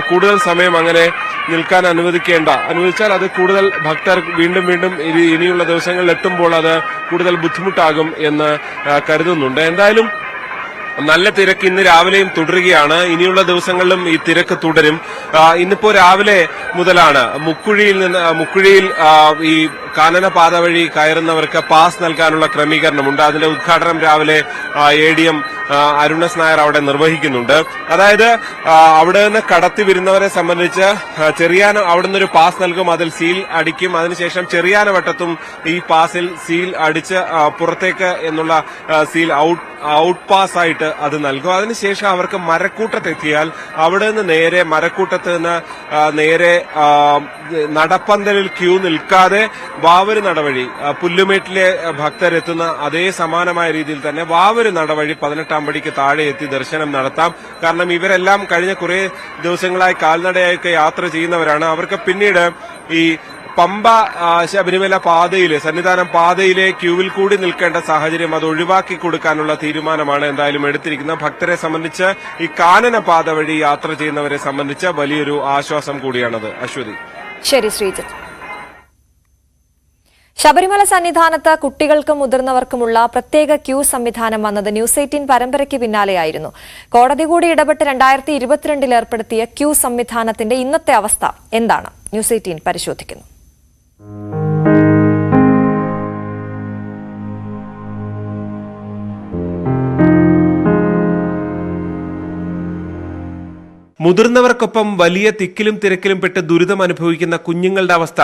കൂടുതൽ സമയം അങ്ങനെ നിൽക്കാൻ അനുവദിച്ചാൽ അത് കൂടുതൽ ഭക്തർ വീണ്ടും ഇനിയുള്ള ദിവസങ്ങളിൽ എത്തുമ്പോൾ അത് കൂടുതൽ ബുദ്ധിമുട്ടാകും എന്ന് കരുതുന്നുണ്ട്. എന്തായാലും നല്ല തിരക്ക് ഇന്ന് രാവിലെയും തുടരുകയാണ്. ഇനിയുള്ള ദിവസങ്ങളിലും ഈ തിരക്ക് തുടരും. ഇന്നിപ്പോ രാവിലെ മുതലാണ് മുക്കുഴിയിൽ ഈ കാനനപാത വഴി കയറുന്നവർക്ക് പാസ് നൽകാനുള്ള ക്രമീകരണമുണ്ട്. അതിന്റെ ഉദ്ഘാടനം രാവിലെ ADM അരുണസ് നായർ അവിടെ നിർവഹിക്കുന്നുണ്ട്. അതായത് അവിടെ നിന്ന് കടത്തി വരുന്നവരെ സംബന്ധിച്ച് അവിടെ നിന്നൊരു പാസ് നൽകും, അതിൽ സീൽ അടിക്കും. അതിനുശേഷം ചെറിയാനവട്ടത്തും ഈ പാസിൽ സീൽ അടിച്ച് പുറത്തേക്ക് എന്നുള്ള സീൽ ഔട്ട് പാസ് ആയിട്ട് അത് നൽകും. അതിനുശേഷം അവർക്ക് മരക്കൂട്ടത്തെത്തിയാൽ അവിടെ നിന്ന് നേരെ മരക്കൂട്ടത്ത് നിന്ന് നേരെ നടപ്പന്തലിൽ ക്യൂ നിൽക്കാതെ വാവര് നടവഴി പുല്ലുമേട്ടിലെ ഭക്തരെത്തുന്ന അതേ സമാനമായ രീതിയിൽ തന്നെ വാവര് നടവഴി 18-ാം പടിക്ക് താഴെ എത്തി ദർശനം നടത്താം. കാരണം ഇവരെല്ലാം കഴിഞ്ഞ കുറെ ദിവസങ്ങളായി കാൽനടയൊക്കെ യാത്ര ചെയ്യുന്നവരാണ്. അവർക്ക് പിന്നീട് ഈ പമ്പ ശബരിമല പാതയിലെ സന്നിധാനം പാതയിലെ ക്യൂവിൽ കൂടി നിൽക്കേണ്ട സാഹചര്യം അത് ഒഴിവാക്കി കൊടുക്കാനുള്ള തീരുമാനമാണ് എന്തായാലും എടുത്തിരിക്കുന്നത്. ഭക്തരെ സംബന്ധിച്ച് ഈ കാനന പാത വഴി യാത്ര ചെയ്യുന്നവരെ സംബന്ധിച്ച് വലിയൊരു ആശ്വാസം കൂടിയാണത്. അശ്വതി. ശരി ശ്രീജിത്ത്. ശബരിമല സന്നിധാനത്ത് കുട്ടികൾക്കും മുതിർന്നവർക്കുമുള്ള പ്രത്യേക ക്യൂ സംവിധാനം വന്നത് ന്യൂസ് 18 പരമ്പരയ്ക്ക് പിന്നാലെയായിരുന്നു. കോടതി കൂടി ഇടപെട്ട് 2022 ഏർപ്പെടുത്തിയ ക്യൂ സംവിധാനത്തിന്റെ ഇന്നത്തെ അവസ്ഥ എന്താണ്? ന്യൂസ് 18 പരിശോധിക്കുന്നു. മുതിർന്നവർക്കൊപ്പം വലിയ തിക്കിലും തിരക്കിലും പെട്ട് ദുരിതം അനുഭവിക്കുന്ന കുഞ്ഞുങ്ങളുടെ അവസ്ഥ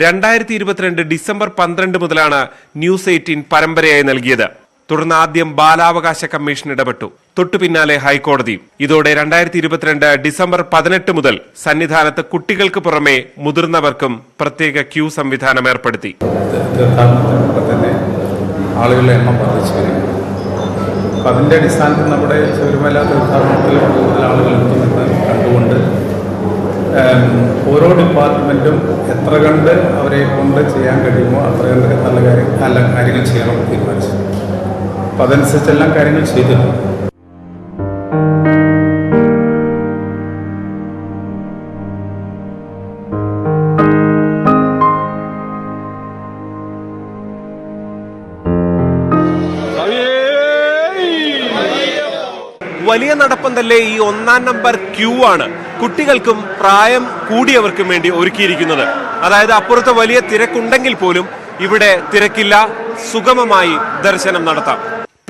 2022 ഡിസംബർ 12 മുതലാണ് ന്യൂസ് 18 പരമ്പരയായി നൽകിയത്. തുടർന്ന് ആദ്യം ബാലാവകാശ കമ്മീഷൻ ഇടപെട്ടു, തൊട്ടു പിന്നാലെ ഹൈക്കോടതിയും. ഇതോടെ 2022 ഡിസംബർ 18 മുതൽ സന്നിധാനത്ത് കുട്ടികൾക്ക് പുറമെ മുതിർന്നവർക്കും പ്രത്യേക ക്യൂ സംവിധാനം ഏർപ്പെടുത്തി. ആളുകളുടെ എണ്ണം വർദ്ധിച്ചു വരിക. അപ്പം അതിൻ്റെ അടിസ്ഥാനത്തിൽ നമ്മുടെ ശബരിമല തീർത്ഥാടനത്തിൽ കൂടുതൽ ആളുകൾ എത്തുമെന്ന് കണ്ടുകൊണ്ട് ഓരോ ഡിപ്പാർട്ട്മെൻറ്റും എത്ര കണ്ട് അവരെ കൊണ്ട് ചെയ്യാൻ കഴിയുമോ അത്ര കണ്ട് നല്ല കാര്യങ്ങൾ ചെയ്യണമെന്ന് തീരുമാനിച്ചു. അപ്പം അതനുസരിച്ചെല്ലാം കാര്യങ്ങൾ ചെയ്തിട്ടുണ്ട്. വലിയ നടപ്പന്തല്ലേ ഈ 1-ാം നമ്പർ ക്യൂ ആണ് കുട്ടികൾക്കും പ്രായം കൂടിയവർക്കും വേണ്ടി ഒരുക്കിയിരിക്കുന്നത്. അതായത് അപ്പുറത്ത് വലിയ തിരക്കുണ്ടെങ്കിൽ പോലും ഇവിടെ തിരക്കില്ല, സുഗമമായി ദർശനം നടത്താം.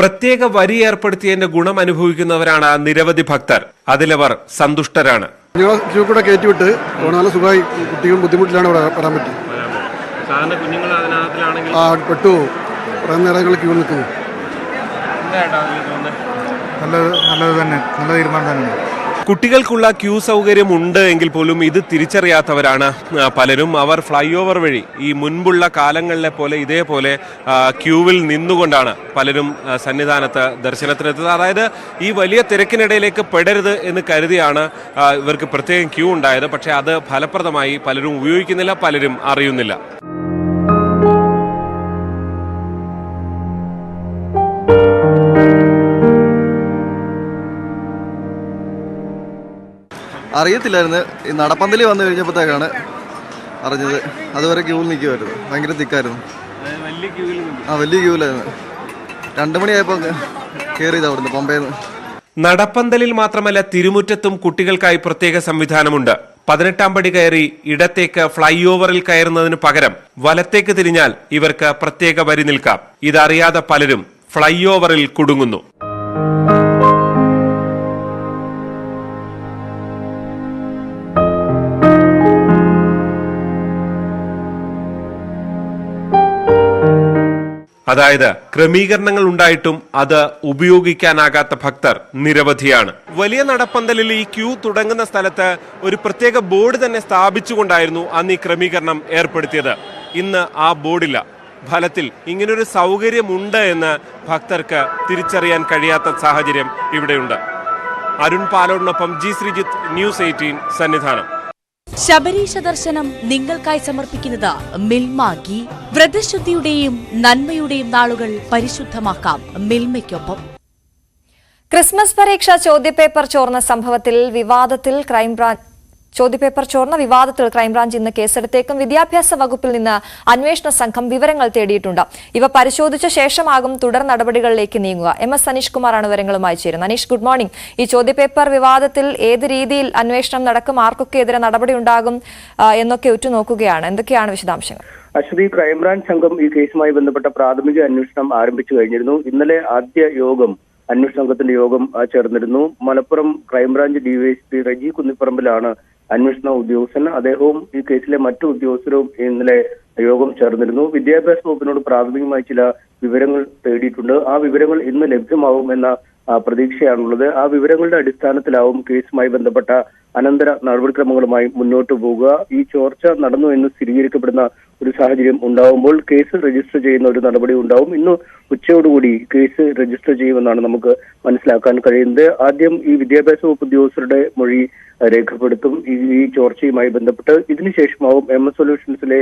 പ്രത്യേക വരി ഏർപ്പെടുത്തിയതിന്റെ ഗുണം അനുഭവിക്കുന്നവരാണ് നിരവധി ഭക്തർ. അതിലവർ സന്തുഷ്ടരാണ്. ക്യൂ കൂടെ കയറ്റിവിട്ട് നല്ല സുഖമായി കുട്ടികളും ബുദ്ധിമുട്ടിലാണ് ഇവിടെ വരാൻ പറ്റി. പെട്ടു കുറേ നേരങ്ങൾ ക്യൂ നിൽക്കുന്നു. നല്ലത് തന്നെ, നല്ല തീരുമാനം തന്നെ. കുട്ടികൾക്കുള്ള ക്യൂ സൗകര്യം ഉണ്ട് എങ്കിൽ പോലും ഇത് തിരിച്ചറിയാത്തവരാണ് പലരും. അവർ ഫ്ലൈ ഓവർ വഴി ഈ മുൻപുള്ള കാലങ്ങളിലെ പോലെ ഇതേപോലെ ക്യൂവിൽ നിന്നുകൊണ്ടാണ് പലരും സന്നിധാനത്ത് ദർശനത്തിനെത്തുന്നത്. അതായത് ഈ വലിയ തിരക്കിനിടയിലേക്ക് പെടരുത് എന്ന് കരുതിയാണ് ഇവർക്ക് പ്രത്യേകം ക്യൂ ഉണ്ടായത്. പക്ഷേ അത് ഫലപ്രദമായി പലരും ഉപയോഗിക്കുന്നില്ല, പലരും അറിയുന്നില്ല. അറിയത്തില്ലായിരുന്നു. ഈ നടപ്പന്തലി വന്നു കഴിഞ്ഞപ്പോഴത്തേക്കാണ് അറിഞ്ഞത്. അതുവരെ ക്യൂവിൽ നിൽക്കുമായിരുന്നു. ഭയങ്കര തിക്കായിരുന്നു. വലിയ ക്യൂവിലായിരുന്നു. 2 മണിയായപ്പോൾ കയറിയത് അവിടുന്ന് പമ്പയിൽ നിന്ന്. നടപ്പന്തലിൽ മാത്രമല്ല തിരുമുറ്റത്തും കുട്ടികൾക്കായി പ്രത്യേക സംവിധാനമുണ്ട്. 18-ാം പടി കയറി ഇടത്തേക്ക് ഫ്ലൈ ഓവറിൽ കയറുന്നതിന് പകരം വലത്തേക്ക് തിരിഞ്ഞാൽ ഇവർക്ക് പ്രത്യേക വരി നിൽക്കാം. ഇതറിയാതെ പലരും ഫ്ലൈ ഓവറിൽ കുടുങ്ങുന്നു. അതായത് ക്രമീകരണങ്ങൾ ഉണ്ടായിട്ടും അത് ഉപയോഗിക്കാനാകാത്ത ഭക്തർ നിരവധിയാണ്. വലിയ നടപ്പന്തലിൽ ഈ ക്യൂ തുടങ്ങുന്ന സ്ഥലത്ത് ഒരു പ്രത്യേക ബോർഡ് തന്നെ സ്ഥാപിച്ചുകൊണ്ടായിരുന്നു അന്ന് ഈ ക്രമീകരണം ഏർപ്പെടുത്തിയത്. ഇന്ന് ആ ബോർഡില്ല. ഫലത്തിൽ ഇങ്ങനൊരു സൗകര്യമുണ്ട് എന്ന് ഭക്തർക്ക് തിരിച്ചറിയാൻ കഴിയാത്ത സാഹചര്യം ഇവിടെയുണ്ട്. അരുൺ പാലോടിനൊപ്പം ജി ശ്രീജിത്ത്, ന്യൂസ് 18 സന്നിധാനം. ശബരീശ ദർശനം നിങ്ങൾക്കായി സമർപ്പിക്കുന്നത് മിൽമ ഗീ. വ്രതശുദ്ധിയുടെയും നന്മയുടെയും നാളുകൾ പരിശുദ്ധമാക്കാം മിൽമയ്ക്കൊപ്പം. ക്രിസ്മസ് പരീക്ഷ ചോദ്യപേപ്പർ ചോർന്ന സംഭവത്തിൽ ചോദ്യപേപ്പർ ക്രൈംബ്രാഞ്ച് ഇന്ന് കേസെടുത്തേക്കും. വിദ്യാഭ്യാസ വകുപ്പിൽ നിന്ന് അന്വേഷണ സംഘം വിവരങ്ങൾ തേടിയിട്ടുണ്ട്. ഇവ പരിശോധിച്ച ശേഷമാകും തുടർ നടപടികളിലേക്ക് നീങ്ങുക. MS അനീഷ് കുമാറാണ് വിവരങ്ങളുമായി ചേരുന്നത്. Aneesh, good morning. ഈ ചോദ്യപേപ്പർ വിവാദത്തിൽ ഏത് രീതിയിൽ അന്വേഷണം നടക്കും, ആർക്കൊക്കെ എതിരെ നടപടി ഉണ്ടാകും എന്നൊക്കെ ഉറ്റുനോക്കുകയാണ്. എന്തൊക്കെയാണ് വിശദാംശങ്ങൾ? അശ്വതി, ക്രൈംബ്രാഞ്ച് സംഘം ഈ കേസുമായി ബന്ധപ്പെട്ട പ്രാഥമിക അന്വേഷണം ആരംഭിച്ചു കഴിഞ്ഞിരുന്നു. ഇന്നലെ ആദ്യ അന്വേഷണ സംഘത്തിന്റെ യോഗം ചേർന്നിരുന്നു. മലപ്പുറം ക്രൈംബ്രാഞ്ച് DYSP റജി കുന്നിപ്പറമ്പിലാണ് അന്വേഷണ ഉദ്യോഗസ്ഥൻ. അദ്ദേഹവും ഈ കേസിലെ മറ്റു ഉദ്യോഗസ്ഥരും ഇന്നലെ യോഗം ചേർന്നിരുന്നു. വിദ്യാഭ്യാസ വകുപ്പിനോട് പ്രാഥമികമായി ചില വിവരങ്ങൾ തേടിയിട്ടുണ്ട്. ആ വിവരങ്ങൾ ഇന്ന് ലഭ്യമാവുമെന്ന പ്രതീക്ഷയാണുള്ളത്. ആ വിവരങ്ങളുടെ അടിസ്ഥാനത്തിലാവും കേസുമായി ബന്ധപ്പെട്ട അനന്തര നടപടിക്രമങ്ങളുമായി മുന്നോട്ട് പോകുക. ഈ ചോർച്ച നടന്നു എന്ന് സ്ഥിരീകരിക്കപ്പെടുന്ന ഒരു സാഹചര്യം ഉണ്ടാവുമ്പോൾ കേസ് രജിസ്റ്റർ ചെയ്യുന്ന ഒരു നടപടി ഉണ്ടാവും. ഇന്ന് ഉച്ചയോടുകൂടി കേസ് രജിസ്റ്റർ ചെയ്യുമെന്നാണ് നമുക്ക് മനസ്സിലാക്കാൻ കഴിയുന്നത്. ആദ്യം ഈ വിദ്യാഭ്യാസ വകുപ്പ് ഉദ്യോഗസ്ഥരുടെ മൊഴി രേഖപ്പെടുത്തും ഈ ചോർച്ചയുമായി ബന്ധപ്പെട്ട്. ഇതിനുശേഷമാവും MS സൊല്യൂഷൻസിലെ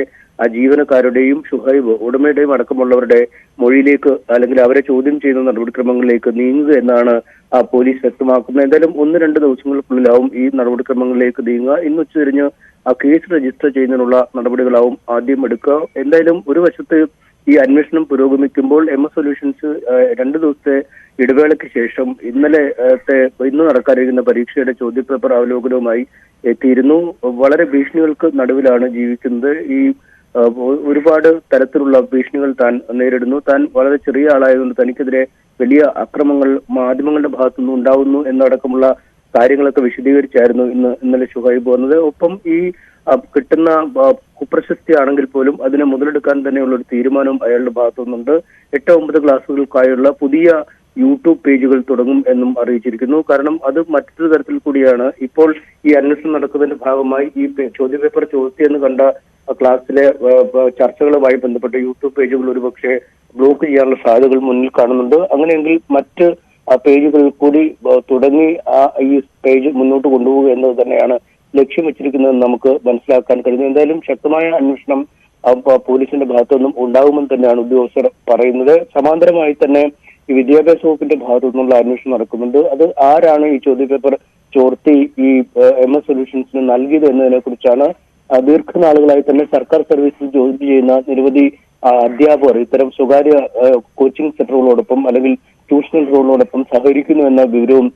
ജീവനക്കാരുടെയും ഷുഹൈബ് ഉടമയുടെയും അടക്കമുള്ളവരുടെ മൊഴിയിലേക്ക് അല്ലെങ്കിൽ അവരെ ചോദ്യം ചെയ്യുന്ന നടപടിക്രമങ്ങളിലേക്ക് നീങ്ങുക എന്നാണ് പോലീസ് വ്യക്തമാക്കുന്നത്. എന്തായാലും 1-2 ദിവസങ്ങൾക്കുള്ളിലാവും ഈ നടപടിക്രമങ്ങളിലേക്ക് നീങ്ങുക. ഇന്ന് ഉച്ചതിരിഞ്ഞ് ആ കേസ് രജിസ്റ്റർ ചെയ്യുന്നതിനുള്ള നടപടികളാവും ആദ്യം എടുക്കുക. എന്തായാലും ഒരു വശത്ത് ഈ അന്വേഷണം പുരോഗമിക്കുമ്പോൾ MS സൊല്യൂഷൻസ് 2 ദിവസത്തെ ഇടവേളയ്ക്ക് ശേഷം ഇന്ന് നടക്കാനിരിക്കുന്ന പരീക്ഷയുടെ ചോദ്യപേപ്പർ അവലോകനവുമായി എത്തിയിരുന്നു. വളരെ ഭീഷണികൾക്ക് നടുവിലാണ് ജീവിക്കുന്നത്. ഈ ഒരുപാട് തരത്തിലുള്ള ഭീഷണികൾ താൻ നേരിടുന്നു. താൻ വളരെ ചെറിയ ആളായതുകൊണ്ട് തനിക്കെതിരെ വലിയ അക്രമങ്ങൾ മാധ്യമങ്ങളുടെ ഭാഗത്തുനിന്ന് ഉണ്ടാവുന്നു എന്നടക്കമുള്ള കാര്യങ്ങളൊക്കെ വിശദീകരിച്ചായിരുന്നു ഇന്നലെ ഷുഹൈബ് വന്നത്. ഒപ്പം ഈ കിട്ടുന്ന കുപ്രശസ്തി ആണെങ്കിൽ പോലും അതിനെ മുതലെടുക്കാൻ തന്നെയുള്ള ഒരു തീരുമാനവും അയാളുടെ ഭാഗത്തുനിന്നുണ്ട്. 8-9 ക്ലാസ്സുകൾക്കായുള്ള പുതിയ YouTube പേജുകൾ തുടങ്ങും എന്നും അറിയിച്ചിരിക്കുന്നു. കാരണം അത് മറ്റൊരു തരത്തിൽ കൂടിയാണ്. ഇപ്പോൾ ഈ അന്വേഷണം നടക്കുന്നതിന്റെ ഭാഗമായി ഈ ചോദ്യപേപ്പർ ചോർത്തിയെന്ന് കണ്ട ക്ലാസ്സിലെ ചർച്ചകളുമായി ബന്ധപ്പെട്ട YouTube പേജുകൾ ഒരുപക്ഷെ ബ്ലോക്ക് ചെയ്യാനുള്ള സാധ്യതകൾ മുന്നിൽ കാണുന്നുണ്ട്. അങ്ങനെയെങ്കിൽ മറ്റ് പേജുകളിൽ കൂടി തുടങ്ങി ഈ പേജ് മുന്നോട്ട് കൊണ്ടുപോകുക എന്നത് തന്നെയാണ് ലക്ഷ്യം വെച്ചിരിക്കുന്നതെന്ന് നമുക്ക് മനസ്സിലാക്കാൻ കഴിയുന്നു. എന്തായാലും ശക്തമായ അന്വേഷണം പോലീസിന്റെ ഭാഗത്തുനിന്നും ഉണ്ടാകുമെന്ന് തന്നെയാണ് ഉദ്യോഗസ്ഥർ പറയുന്നത്. സമാന്തരമായി തന്നെ ഈ വിദ്യാഭ്യാസ വകുപ്പിന്റെ ഭാഗത്തു നിന്നുള്ള അന്വേഷണം നടക്കുന്നുണ്ട്. അത് ആരാണ് ഈ ചോദ്യപേപ്പർ ചോർത്തി ഈ MS സൊല്യൂഷൻസിന് നൽകിയത് എന്നതിനെ കുറിച്ചാണ്. ദീർഘനാളുകളായി തന്നെ സർക്കാർ സർവീസിൽ ജോലി ചെയ്യുന്ന നിരവധി അധ്യാപകർ ഇത്തരം സ്വകാര്യ കോച്ചിങ് സെന്ററുകളോടൊപ്പം അല്ലെങ്കിൽ ട്യൂഷൻ സെന്ററുകളോടൊപ്പം സഹകരിക്കുന്നു എന്ന വിവരവും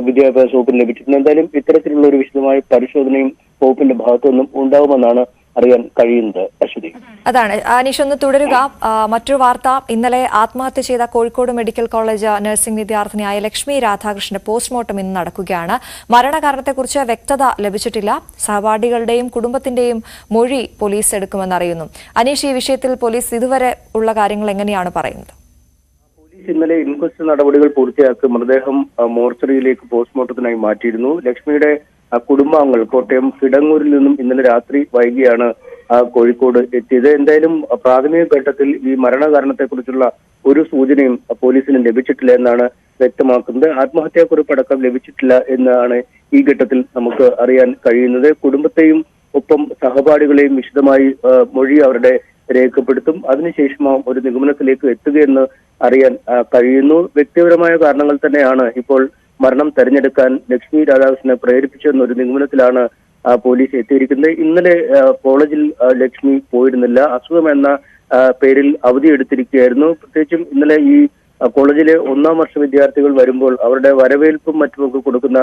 വിദ്യാഭ്യാസ വകുപ്പിന് ലഭിച്ചിട്ടുണ്ട്. എന്തായാലും ഇത്തരത്തിലുള്ള ഒരു വിശദമായ പരിശോധനയും വകുപ്പിന്റെ ഭാഗത്തു നിന്നും ഉണ്ടാവുമെന്നാണ് അറിയാൻ കഴിയുന്നത്. അശ്വതി, അതാണ് അനീഷ്, ഒന്ന് തുടരുക. മറ്റൊരു വാർത്ത, ഇന്നലെ ആത്മഹത്യ ചെയ്ത കോഴിക്കോട് മെഡിക്കൽ കോളേജ് നഴ്സിംഗ് വിദ്യാർത്ഥിനിയായ ലക്ഷ്മി രാധാകൃഷ്ണന്റെ പോസ്റ്റ്മോർട്ടം ഇന്ന് നടക്കുകയാണ്. മരണകാരണത്തെക്കുറിച്ച് വ്യക്തത ലഭിച്ചിട്ടില്ല. സഹപാഠികളുടെയും കുടുംബത്തിന്റെയും മൊഴി പോലീസ് എടുക്കുമെന്ന് അറിയുന്നു. അനീഷ്, ഈ വിഷയത്തിൽ പോലീസ് ഇതുവരെ ഉള്ള കാര്യങ്ങൾ എങ്ങനെയാണ് പറയുന്നത്? പോലീസ് ഇന്നലെ ഇൻക്വസ്റ്റ് നടപടികൾ പൂർത്തിയാക്കി മൃതദേഹം മോർച്ചറിയിലേക്ക് പോസ്റ്റ്മോർട്ടത്തിനായി മാറ്റിയിരുന്നു. ലക്ഷ്മിയുടെ കുടുംബാംഗങ്ങൾ കോട്ടയം കിടങ്ങൂരിൽ നിന്നും ഇന്നലെ രാത്രി വൈകിയാണ് കോഴിക്കോട് എത്തിയത്. എന്തായാലും പ്രാഥമിക ഘട്ടത്തിൽ ഈ മരണകാരണത്തെക്കുറിച്ചുള്ള ഒരു സൂചനയും പോലീസിന് ലഭിച്ചിട്ടില്ല എന്നാണ് വ്യക്തമാക്കുന്നത്. ആത്മഹത്യാക്കുറിപ്പടക്കം ലഭിച്ചിട്ടില്ല എന്നാണ് ഈ ഘട്ടത്തിൽ നമുക്ക് അറിയാൻ കഴിയുന്നത്. കുടുംബത്തെയും ഒപ്പം സഹപാഠികളെയും വിശദമായി മൊഴി അവരുടെ രേഖപ്പെടുത്തും. അതിനുശേഷം ഒരു നിഗമനത്തിലേക്ക് എത്തുകയെന്ന് അറിയാൻ കഴിയുന്നു. വ്യക്തിപരമായ കാരണങ്ങൾ തന്നെയാണ് ഇപ്പോൾ മരണം തെരഞ്ഞെടുക്കാൻ ലക്ഷ്മി രാധാകൃഷ്ണനെ പ്രേരിപ്പിച്ചെന്നൊരു നിഗമനത്തിലാണ് പോലീസ് എത്തിയിരിക്കുന്നത്. ഇന്നലെ കോളേജിൽ ലക്ഷ്മി പോയിരുന്നില്ല. അസുഖം എന്ന പേരിൽ അവധി എടുത്തിരിക്കുകയായിരുന്നു. പ്രത്യേകിച്ചും ഇന്നലെ ഈ കോളേജിലെ 1ാം വർഷ വിദ്യാർത്ഥികൾ വരുമ്പോൾ അവരുടെ വരവേൽപ്പും മറ്റുമൊക്കെ കൊടുക്കുന്ന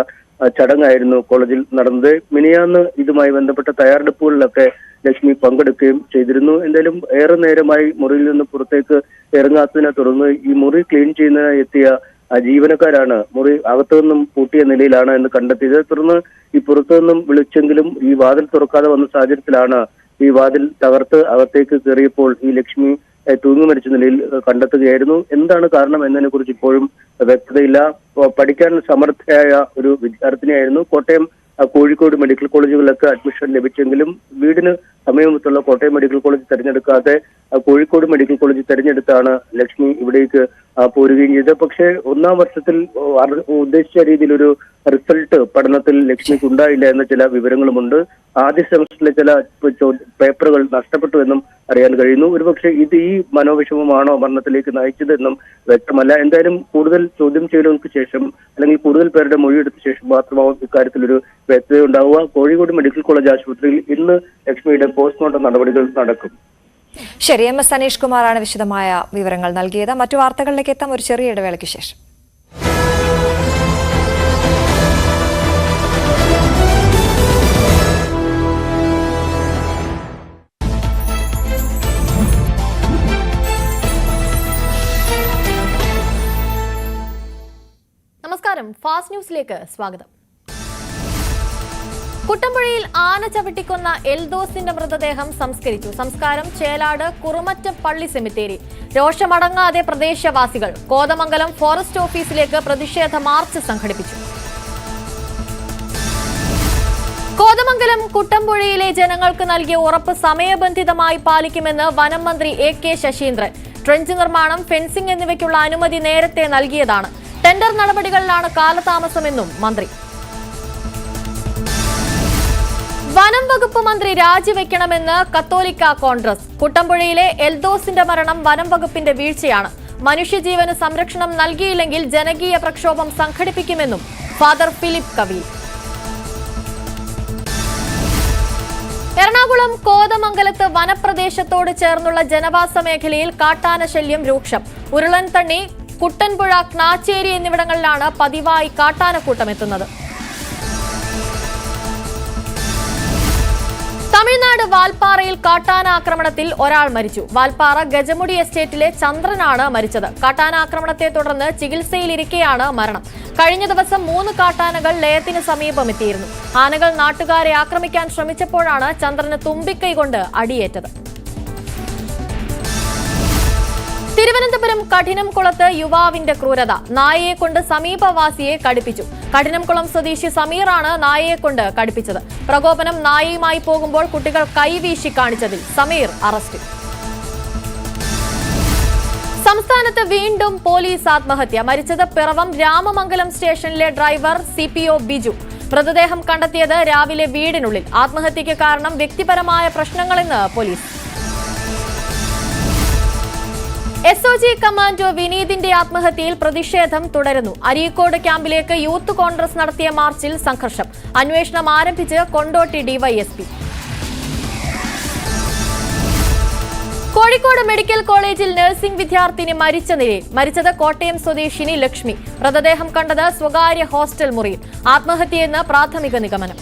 ചടങ്ങായിരുന്നു കോളേജിൽ നടന്നത്. മിനിയാന്ന് ഇതുമായി ബന്ധപ്പെട്ട തയ്യാറെടുപ്പുകളിലൊക്കെ ലക്ഷ്മി പങ്കെടുക്കുകയും ചെയ്തിരുന്നു. എന്തായാലും ഏറെ നേരമായി മുറിയിൽ നിന്ന് പുറത്തേക്ക് ഇറങ്ങാത്തതിനെ തുടർന്ന് ഈ മുറി ക്ലീൻ ചെയ്യുന്നതിനായി എത്തിയ ജീവനക്കാരാണ് മുറി അകത്തു നിന്നും പൂട്ടിയ നിലയിലാണ് എന്ന് കണ്ടെത്തിയത്. തുടർന്ന് ഈ പുറത്തു നിന്നും വിളിച്ചെങ്കിലും ഈ വാതിൽ തുറക്കാതെ വന്ന സാഹചര്യത്തിലാണ് ഈ വാതിൽ തകർത്ത് അകത്തേക്ക് കയറിയപ്പോൾ ഈ ലക്ഷ്മി തൂങ്ങി മരിച്ച നിലയിൽ കണ്ടെത്തുകയായിരുന്നു. എന്താണ് കാരണം എന്നതിനെ കുറിച്ച് ഇപ്പോഴും വ്യക്തതയില്ല. പഠിക്കാൻ സമർത്ഥയായ ഒരു വിദ്യാർത്ഥിനിയായിരുന്നു. കോട്ടയം, കോഴിക്കോട് മെഡിക്കൽ കോളേജുകളിലൊക്കെ അഡ്മിഷൻ ലഭിച്ചെങ്കിലും വീടിന് സമീപത്തുള്ള കോട്ടയം മെഡിക്കൽ കോളേജ് തെരഞ്ഞെടുക്കാതെ കോഴിക്കോട് മെഡിക്കൽ കോളേജ് തെരഞ്ഞെടുത്താണ് ലക്ഷ്മി ഇവിടേക്ക് പോരുകയും ചെയ്തത്. പക്ഷേ 1ാം വർഷത്തിൽ ഉദ്ദേശിച്ച രീതിയിലൊരു റിസൾട്ട് പഠനത്തിൽ ലക്ഷ്മിക്ക് ഉണ്ടായില്ല എന്ന ചില വിവരങ്ങളുമുണ്ട്. ആദ്യ സെമസ്റ്ററിലെ ചില പേപ്പറുകൾ നഷ്ടപ്പെട്ടു എന്നും അറിയാൻ കഴിയുന്നു. ഒരുപക്ഷെ ഇത് ഈ മനോവിഷമമാണോ മരണത്തിലേക്ക് നയിച്ചതെന്നും വ്യക്തമല്ല. എന്തായാലും കൂടുതൽ ചോദ്യം ചെയ്യലുകൾക്ക് ശേഷം അല്ലെങ്കിൽ കൂടുതൽ പേരുടെ മൊഴിയെടുത്ത ശേഷം മാത്രമാവും ഇക്കാര്യത്തിലൊരു വ്യക്തത ഉണ്ടാവുക. കോഴിക്കോട് മെഡിക്കൽ കോളേജ് ആശുപത്രിയിൽ ഇന്ന് ലക്ഷ്മിയുടെ പോസ്റ്റ്മോർട്ടം നടപടികൾ നടക്കും. ശരി, MS അനീഷ് കുമാറാണ് വിശദമായ വിവരങ്ങൾ നൽകിയത്. മറ്റു വാർത്തകളിലേക്ക് എത്താം ഒരു ചെറിയ ഇടവേളയ്ക്ക് ശേഷം. നമസ്കാരം, ഫാസ്റ്റ് ന്യൂസിലേക്ക് സ്വാഗതം. കുട്ടമ്പുഴയിൽ ആന ചവിട്ടിക്കൊന്ന എൽദോസിന്റെ മൃതദേഹം സംസ്കരിച്ചു. സംസ്കാരം ചേലാട് കുറുമറ്റ പള്ളി സെമിത്തേരി. രോഷമടങ്ങാതെ പ്രദേശവാസികൾ കോതമംഗലം ഫോറസ്റ്റ് ഓഫീസിലേക്ക് പ്രതിഷേധ മാർച്ച് സംഘടിപ്പിച്ചു. കോതമംഗലം കുട്ടമ്പുഴയിലെ ജനങ്ങൾക്ക് നൽകിയ ഉറപ്പ് സമയബന്ധിതമായി പാലിക്കുമെന്ന് വനം മന്ത്രി AK ശശീന്ദ്രൻ. ട്രെഞ്ച് നിർമ്മാണം, ഫെൻസിംഗ് എന്നിവയ്ക്കുള്ള അനുമതി നേരത്തെ നൽകിയതാണ്. ടെൻഡർ നടപടികളിലാണ് കാലതാമസമെന്നും മന്ത്രി. വനം വകുപ്പ് മന്ത്രി രാജിവെക്കണമെന്ന് കത്തോലിക്ക കോൺഗ്രസ്. കുട്ടമ്പുഴയിലെ എൽദോസിന്റെ മരണം വനം വകുപ്പിന്റെ വീഴ്ചയാണ്. മനുഷ്യജീവന് സംരക്ഷണം നൽകിയില്ലെങ്കിൽ ജനകീയ പ്രക്ഷോഭം സംഘടിപ്പിക്കുമെന്നും ഫാദർ ഫിലിപ്പ് കവീൽ. എറണാകുളം കോതമംഗലത്ത് വനപ്രദേശത്തോട് ചേർന്നുള്ള ജനവാസ മേഖലയിൽ കാട്ടാന ശല്യം രൂക്ഷം. ഉരുളൻതണ്ണി, കുട്ടൻപുഴ, ക്നാച്ചേരി എന്നിവിടങ്ങളിലാണ് പതിവായി കാട്ടാനക്കൂട്ടം എത്തുന്നത്. തമിഴ്നാട് വാൽപ്പാറയിൽ കാട്ടാനാക്രമണത്തിൽ ഒരാൾ മരിച്ചു. വാൽപ്പാറ ഗജമുടി എസ്റ്റേറ്റിലെ ചന്ദ്രനാണ് മരിച്ചത്. കാട്ടാനാക്രമണത്തെ തുടർന്ന് ചികിത്സയിലിരിക്കെയാണ് മരണം. കഴിഞ്ഞ ദിവസം 3 കാട്ടാനകൾ ലയത്തിന് സമീപമെത്തിയിരുന്നു. ആനകൾ നാട്ടുകാരെ ആക്രമിക്കാൻ ശ്രമിച്ചപ്പോഴാണ് ചന്ദ്രന് തുമ്പിക്കൈ കൊണ്ട് അടിയേറ്റത്. തിരുവനന്തപുരം കഠിനംകുളത്ത് യുവാവിന്റെ ക്രൂരത. നായയെ കൊണ്ട് സമീപവാസിയെ കടിപ്പിച്ചു. കഠിനംകുളം സ്വദേശി സമീറാണ് നായയെ കൊണ്ട് കടിപ്പിച്ചത്. പ്രകോപനം നായയുമായി പോകുമ്പോൾ കുട്ടികൾ കൈവീശി കാണിച്ചതിൽ സമീർ അറസ്റ്റിൽ. സംസ്ഥാനത്ത് വീണ്ടും പോലീസ് ആത്മഹത്യ. മരിച്ചത് പിറവം രാമമംഗലം സ്റ്റേഷനിലെ ഡ്രൈവർ CPO ബിജു. മൃതദേഹം കണ്ടെത്തിയത് രാവിലെ വീടിനുള്ളിൽ. ആത്മഹത്യയ്ക്ക് കാരണം വ്യക്തിപരമായ പ്രശ്നങ്ങളെന്ന് പോലീസ്. SOG കമാൻഡോ വിനീതിന്റെ ആത്മഹത്യയിൽ പ്രതിഷേധം തുടരുന്നു. അരീക്കോട് ക്യാമ്പിലേക്ക് യൂത്ത് കോൺഗ്രസ് നടത്തിയ മാർച്ചിൽ സംഘർഷം. അന്വേഷണം ആരംഭിച്ച് കൊണ്ടോട്ടി DYSP. കോഴിക്കോട് മെഡിക്കൽ കോളേജിൽ നഴ്സിംഗ് വിദ്യാർത്ഥിനി മരിച്ച നിലയിൽ. മരിച്ചത് കോട്ടയം സ്വദേശിനി ലക്ഷ്മി. മൃതദേഹം കണ്ടത് സ്വകാര്യ ഹോസ്റ്റൽ മുറിയിൽ. ആത്മഹത്യയെന്ന് പ്രാഥമിക നിഗമനം.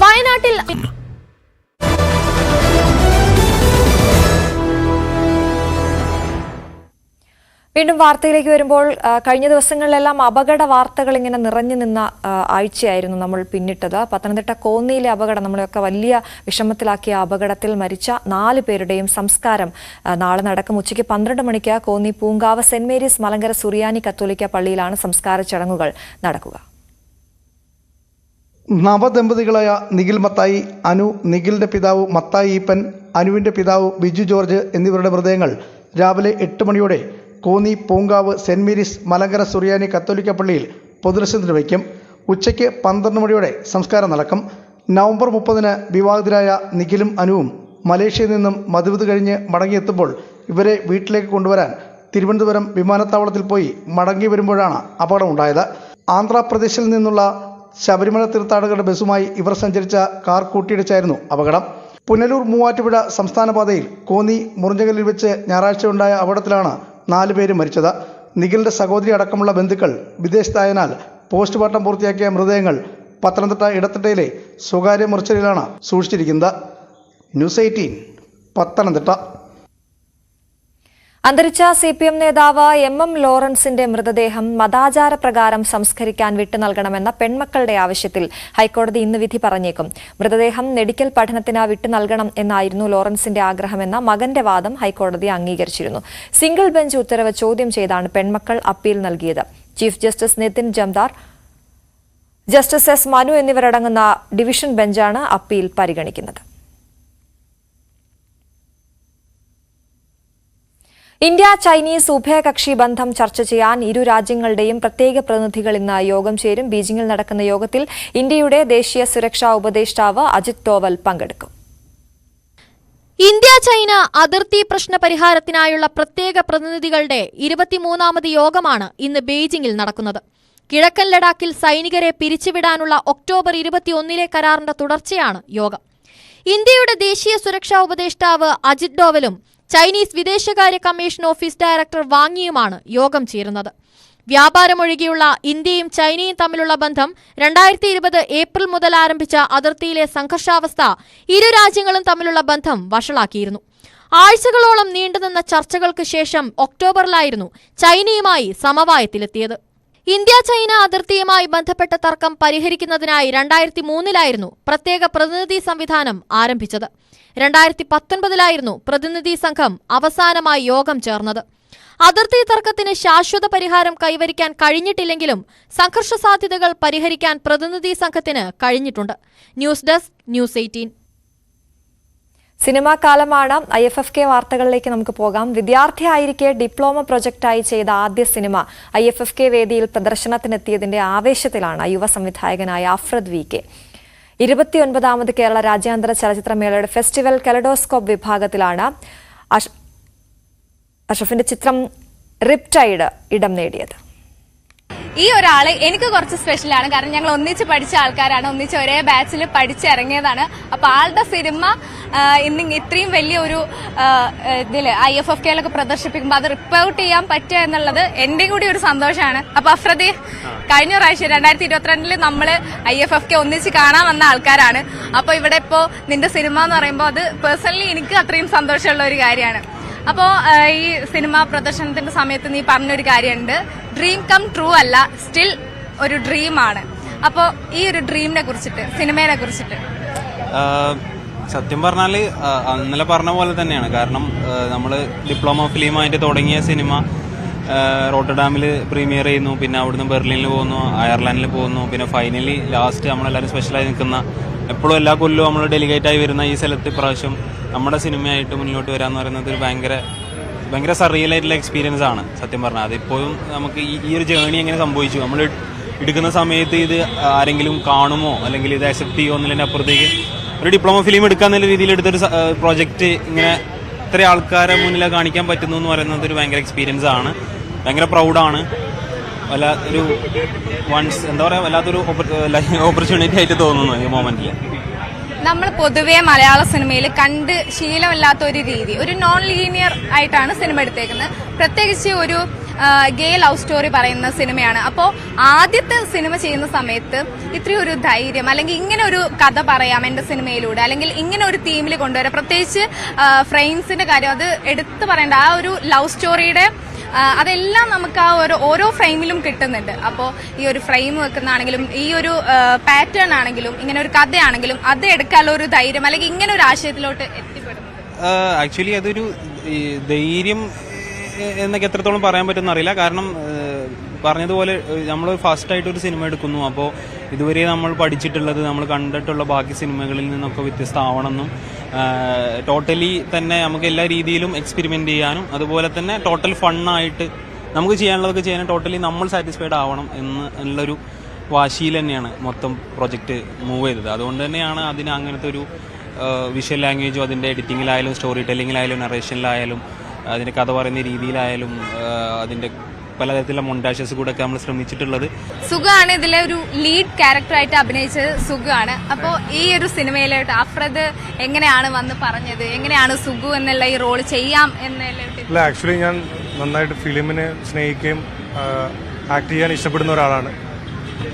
വയനാട്ടിൽ വീണ്ടും വാർത്തയിലേക്ക് വരുമ്പോൾ കഴിഞ്ഞ ദിവസങ്ങളിലെല്ലാം അപകട വാർത്തകൾ ഇങ്ങനെ നിറഞ്ഞു നിന്ന ആഴ്ചയായിരുന്നു നമ്മൾ പിന്നിട്ടത്. പത്തനംതിട്ട കോന്നിയിലെ അപകടം നമ്മളെയൊക്കെ വലിയ വിഷമത്തിലാക്കിയ അപകടത്തിൽ മരിച്ച 4 പേരുടെയും സംസ്കാരം നാളെ നടക്കും. ഉച്ചയ്ക്ക് 12 മണിക്ക് കോന്നി പൂങ്കാവ് സെന്റ് മേരീസ് മലങ്കര സുറിയാനി കത്തോലിക്ക പള്ളിയിലാണ് സംസ്കാര ചടങ്ങുകൾ നടക്കുക. നവദമ്പതികളായ നിഖിൽ മത്തായി, അനു, നിഖിലിന്റെ പിതാവ് മത്തായി ഈപ്പൻ, അനുവിന്റെ പിതാവ് ബിജു ജോർജ് എന്നിവരുടെ മൃതദേഹങ്ങൾ രാവിലെ 8 മണിയോടെ കോന്നി പൂങ്കാവ് സെന്റ് മേരീസ് മലങ്കര സുറിയാനി കത്തോലിക്ക പള്ളിയിൽ പൊതുദർശനത്തിന് വയ്ക്കും. ഉച്ചയ്ക്ക് 12 മണിയോടെ സംസ്കാരം നടക്കും. നവംബർ 30-ന് വിവാഹിതരായ നിഖിലും അനുവും മലേഷ്യയിൽ നിന്നും മധുവിധ് കഴിഞ്ഞ് മടങ്ങിയെത്തുമ്പോൾ ഇവരെ വീട്ടിലേക്ക് കൊണ്ടുവരാൻ തിരുവനന്തപുരം വിമാനത്താവളത്തിൽ പോയി മടങ്ങി വരുമ്പോഴാണ് അപകടമുണ്ടായത്. ആന്ധ്രാപ്രദേശിൽ നിന്നുള്ള ശബരിമല തീർത്ഥാടകരുടെ ബസ്സുമായി ഇവർ സഞ്ചരിച്ച കാർ കൂട്ടിയിടിച്ചായിരുന്നു അപകടം. പുനലൂർ മൂവാറ്റുപുഴ സംസ്ഥാന പാതയിൽ കോന്നി മുറിഞ്ഞകല്ലിൽ വെച്ച് ഞായറാഴ്ച ഉണ്ടായ അപകടത്തിലാണ് 4 പേര് മരിച്ചത്. നിഖിലിന്റെ സഹോദരി അടക്കമുള്ള ബന്ധുക്കൾ വിദേശത്തായതിനാൽ പോസ്റ്റ്മോർട്ടം പൂർത്തിയാക്കിയ മൃതദേഹങ്ങൾ പത്തനംതിട്ട ഇടത്തിട്ടയിലെ സ്വകാര്യ മോർച്ചറിയിലാണ് സൂക്ഷിച്ചിരിക്കുന്നത്. ന്യൂസ് 18 പത്തനംതിട്ട. അന്തരിച്ച CPM നേതാവ് MM ലോറൻസിന്റെ മൃതദേഹം മതാചാരപ്രകാരം സംസ്കരിക്കാൻ വിട്ടുനൽകണമെന്ന പെൺമക്കളുടെ ആവശ്യത്തിൽ ഹൈക്കോടതി ഇന്ന് വിധി പറഞ്ഞേക്കും. മൃതദേഹം മെഡിക്കൽ പഠനത്തിന് വിട്ടുനൽകണം എന്നായിരുന്നു ലോറൻസിന്റെ ആഗ്രഹമെന്ന മകന്റെ വാദം ഹൈക്കോടതി അംഗീകരിച്ചിരുന്നു. സിംഗിൾ ബെഞ്ച് ഉത്തരവ് ചോദ്യം ചെയ്താണ് പെൺമക്കൾ അപ്പീൽ നൽകിയത്. Chief justice Nitin Jamdar, justice S Manu എന്നിവരടങ്ങുന്ന ഡിവിഷൻ ബെഞ്ചാണ് അപ്പീൽ പരിഗണിക്കുന്നത്. ഇന്ത്യ ചൈനീസ് ഉഭയകക്ഷി ബന്ധം ചർച്ച ചെയ്യാൻ ഇരു രാജ്യങ്ങളുടെയും പ്രത്യേക പ്രതിനിധികൾ ഇന്ന് യോഗം ചേരും. ബീജിംഗിൽ നടക്കുന്ന യോഗത്തിൽ ഇന്ത്യയുടെ ദേശീയ സുരക്ഷാ ഉപദേഷ്ടാവ് അജിത് ഡോവൽ പങ്കെടുക്കും. ഇന്ത്യ ചൈന അതിർത്തി പ്രശ്ന പരിഹാരത്തിനായുള്ള പ്രത്യേക പ്രതിനിധികളുടെ 23ാമത് യോഗമാണ് ഇന്ന് ബെയ്ജിംഗിൽ നടക്കുന്നത്. കിഴക്കൻ ലഡാക്കിൽ സൈനികരെ പിരിച്ചുവിടാനുള്ള ഒക്ടോബർ 21 കരാറിന്റെ തുടർച്ചയാണ് യോഗം. ഇന്ത്യയുടെ ദേശീയ സുരക്ഷാ ഉപദേഷ്ടാവ് അജിത് ഡോവലും ചൈനീസ് വിദേശകാര്യ കമ്മീഷൻ ഓഫീസ് ഡയറക്ടർ വാങ്ങിയുമാണ് യോഗം ചേരുന്നത്. വ്യാപാരമൊഴികെയുള്ള ഇന്ത്യയും ചൈനയും തമ്മിലുള്ള ബന്ധം 2020 ഏപ്രിൽ മുതൽ ആരംഭിച്ച അതിർത്തിയിലെ സംഘർഷാവസ്ഥ ഇരു രാജ്യങ്ങളും തമ്മിലുള്ള ബന്ധം വഷളാക്കിയിരുന്നു. ആഴ്ചകളോളം നീണ്ടുനിന്ന ചർച്ചകൾക്ക് ശേഷം ഒക്ടോബറിലായിരുന്നു ചൈനയുമായി സമവായത്തിലെത്തിയത്. ഇന്ത്യ ചൈന അതിർത്തിയുമായി ബന്ധപ്പെട്ട തർക്കം പരിഹരിക്കുന്നതിനായി 2003 പ്രത്യേക പ്രതിനിധി സംവിധാനം ആരംഭിച്ചത്. 2019 പ്രതിനിധി സംഘം അവസാനമായി യോഗം ചേർന്നത്. അതിർത്തി തർക്കത്തിന് ശാശ്വത പരിഹാരം കൈവരിക്കാൻ കഴിഞ്ഞിട്ടില്ലെങ്കിലും സംഘർഷ സാധ്യതകൾ പരിഹരിക്കാൻ പ്രതിനിധി സംഘത്തിന് കഴിഞ്ഞിട്ടുണ്ട്. News desk news 18. സിനിമാ കാലമാണ്. IFFK വാർത്തകളിലേക്ക് നമുക്ക് പോകാം. വിദ്യാർത്ഥിയായിരിക്കെ ഡിപ്ലോമ പ്രൊജക്ടായി ചെയ്ത ആദ്യ സിനിമ IFFK വേദിയിൽ പ്രദർശനത്തിനെത്തിയതിന്റെ ആവേശത്തിലാണ് യുവ സംവിധായകനായ അഫ്രദ് VK. 29ാമത് കേരള രാജ്യാന്തര ചലച്ചിത്രമേളയുടെ ഫെസ്റ്റിവൽ കലഡോസ്കോപ്പ് വിഭാഗത്തിലാണ് അഷ്റഫിന്റെ ചിത്രം റിപ്റ്റൈഡ് ഇടം നേടിയത്. ഈ ഒരാള് എനിക്ക് കുറച്ച് സ്പെഷ്യലാണ്. കാരണം ഞങ്ങൾ ഒന്നിച്ച് പഠിച്ച ആൾക്കാരാണ്, ഒന്നിച്ച് ഒരേ ബാച്ചിൽ പഠിച്ചിറങ്ങിയതാണ്. അപ്പൊ ആളുടെ സിനിമ ഇന്ന് ഇത്രയും വലിയ ഒരു ഇതില് IFFK പ്രദർശിപ്പിക്കുമ്പോൾ അത് റിപ്പോർട്ട് ചെയ്യാൻ പറ്റുക എന്നുള്ളത് എന്റെയും കൂടി ഒരു സന്തോഷമാണ്. അപ്പൊ അഫ്രദി, കഴിഞ്ഞ പ്രാവശ്യം 2022 നമ്മള് IFFK ഒന്നിച്ച് കാണാൻ വന്ന ആൾക്കാരാണ്. അപ്പൊ ഇവിടെ ഇപ്പോ നിന്റെ സിനിമ എന്ന് പറയുമ്പോൾ അത് പേഴ്സണലി എനിക്ക് അത്രയും സന്തോഷമുള്ള ഒരു കാര്യമാണ്. അപ്പോൾ ഈ സിനിമ പ്രദർശനത്തിന്റെ സമയത്ത് നീ പറഞ്ഞൊരു കാര്യമുണ്ട്, ഡ്രീം കം ട്രൂ അല്ല, സ്റ്റിൽ ഒരു ഡ്രീമാണ്. അപ്പോൾ ഈ ഒരു ഡ്രീമിനെ കുറിച്ചിട്ട്, സിനിമയെ കുറിച്ചിട്ട് സത്യം പറഞ്ഞാൽ ഇന്നലെ പറഞ്ഞ പോലെ തന്നെയാണ്. കാരണം നമ്മൾ ഡിപ്ലോമ ഫിലിമായിട്ട് തുടങ്ങിയ സിനിമ റോട്ടർഡാമിൽ പ്രീമിയർ ചെയ്യുന്നു, പിന്നെ അവിടുന്ന് ബെർലിനിൽ പോകുന്നു, അയർലാൻഡിൽ പോകുന്നു, പിന്നെ ഫൈനലി ലാസ്റ്റ് നമ്മളെല്ലാവരും സ്പെഷ്യലായി നിൽക്കുന്ന, എപ്പോഴും എല്ലാ കൊല്ലവും നമ്മൾ ഡെലിഗേറ്റായി വരുന്ന ഈ സ്ഥലത്ത് ഇപ്രാവശ്യം നമ്മുടെ സിനിമയായിട്ട് മുന്നോട്ട് വരാമെന്ന് പറയുന്നത് ഒരു ഭയങ്കര സറിയലായിട്ടുള്ള എക്സ്പീരിയൻസ് ആണ് സത്യം പറഞ്ഞാൽ. അതിപ്പോഴും നമുക്ക് ഈ ഒരു ജേണി എങ്ങനെ സംഭവിച്ചു, നമ്മൾ എടുക്കുന്ന സമയത്ത് ഇത് ആരെങ്കിലും കാണുമോ അല്ലെങ്കിൽ ഇത് അക്സെപ്റ്റ് ചെയ്യുമോ എന്നതിൻ്റെ അപ്പുറത്തേക്ക് ഒരു ഡിപ്ലോമ ഫിലിം എടുക്കാന്നുള്ള രീതിയിൽ എടുത്തൊരു പ്രോജക്റ്റ് ഇങ്ങനെ ഇത്ര ആൾക്കാരെ മുന്നിൽ കാണിക്കാൻ പറ്റുന്നു എന്ന് പറയുന്നത് ഒരു ഭയങ്കര എക്സ്പീരിയൻസ് ആണ്. ഭയങ്കര പ്രൗഡാണ്. ഒരു എന്താ പറയുക, വല്ലാത്തൊരു ഓപ്പർച്യൂണിറ്റി ആയിട്ട് തോന്നുന്നു ഈ മൊമെന്റിൽ. നമ്മൾ പൊതുവേ മലയാള സിനിമയിൽ കണ്ട് ശീലമില്ലാത്ത ഒരു രീതി, ഒരു നോൺ ലീനിയർ ആയിട്ടാണ് സിനിമ എടുത്തേക്കുന്നത്. പ്രത്യേകിച്ച് ഒരു ഗേ ലവ് സ്റ്റോറി പറയുന്ന സിനിമയാണ്. അപ്പോൾ ആദ്യത്തെ സിനിമ ചെയ്യുന്ന സമയത്ത് ഇത്രയും ഒരു ധൈര്യം, അല്ലെങ്കിൽ ഇങ്ങനെ ഒരു കഥ പറയാം എൻ്റെ സിനിമയിലൂടെ, അല്ലെങ്കിൽ ഇങ്ങനെ ഒരു തീമിൽ കൊണ്ടുവരാം. പ്രത്യേകിച്ച് ഫ്രെയിംസിന്റെ കാര്യം അത് എടുത്തു പറയേണ്ട, ആ ഒരു ലവ് സ്റ്റോറിയുടെ അതെല്ലാം നമുക്ക് ആ ഓരോ ഫ്രെയിമിലും കിട്ടുന്നുണ്ട്. അപ്പോൾ ഈ ഒരു ഫ്രെയിം വെക്കുന്നതാണെങ്കിലും ഈ ഒരു പാറ്റേൺ ആണെങ്കിലും ഇങ്ങനെ ഒരു കഥയാണെങ്കിലും അത് എടുക്കാനുള്ള ഒരു ധൈര്യം, അല്ലെങ്കിൽ ഇങ്ങനെ ഒരു ആശയത്തിലോട്ട് എത്തിപ്പെടുന്നു. ആക്ച്വലി അതൊരു ധൈര്യം എന്നൊക്കെ എത്രത്തോളം പറയാൻ പറ്റുമെന്ന് അറിയില്ല. കാരണം പറഞ്ഞതുപോലെ നമ്മൾ ഫസ്റ്റായിട്ട് ഒരു സിനിമ എടുക്കുന്നു, അപ്പോൾ ഇതുവരെ നമ്മൾ പഠിച്ചിട്ടുള്ളത്, നമ്മൾ കണ്ടിട്ടുള്ള ബാക്കി സിനിമകളിൽ നിന്നൊക്കെ വ്യത്യസ്തമാവണമെന്നും ടോട്ടലി തന്നെ നമുക്ക് എല്ലാ രീതിയിലും എക്സ്പെരിമെന്റ് ചെയ്യാനും അതുപോലെ തന്നെ ടോട്ടൽ ഫണ്ണായിട്ട് നമുക്ക് ചെയ്യാനുള്ളതൊക്കെ ചെയ്യാനും ടോട്ടലി നമ്മൾ സാറ്റിസ്ഫൈഡ് ആവണം എന്നുള്ളൊരു വാശിയിൽ തന്നെയാണ് മൊത്തം പ്രൊജക്റ്റ് മൂവ് ചെയ്തത്. അതുകൊണ്ട് തന്നെയാണ് അതിന് അങ്ങനത്തെ ഒരു വിഷ്വൽ ലാംഗ്വേജും അതിൻ്റെ എഡിറ്റിങ്ങിലായാലും സ്റ്റോറി ടെല്ലിങ്ങിലായാലും നറേഷനിലായാലും അതിൻ്റെ കഥ പറയുന്ന രീതിയിലായാലും അതിൻ്റെ പലതരത്തിലുള്ള മൊണ്ടാഷസ് കൂടെ ഒക്കെ നമ്മൾ ശ്രമിച്ചിട്ടുള്ളത്. സുഖമാണ് ഇതിലെ ഒരു ലീഡ് ക്യാരക്ടറായിട്ട് അഭിനയിച്ചത് സുഖമാണ്. അപ്പോൾ ഈ ഒരു സിനിമയിലോട്ട് അഫ്രദ് എങ്ങനെയാണ് വന്ന് പറഞ്ഞത്, എങ്ങനെയാണ് സുഖു എന്നുള്ള ഈ റോൾ ചെയ്യാം എന്നുള്ള? ആക്ച്വലി ഞാൻ നന്നായിട്ട് ഫിലിമിനെ സ്നേഹിക്കുകയും ആക്ട് ചെയ്യാൻ ഇഷ്ടപ്പെടുന്ന ഒരാളാണ്.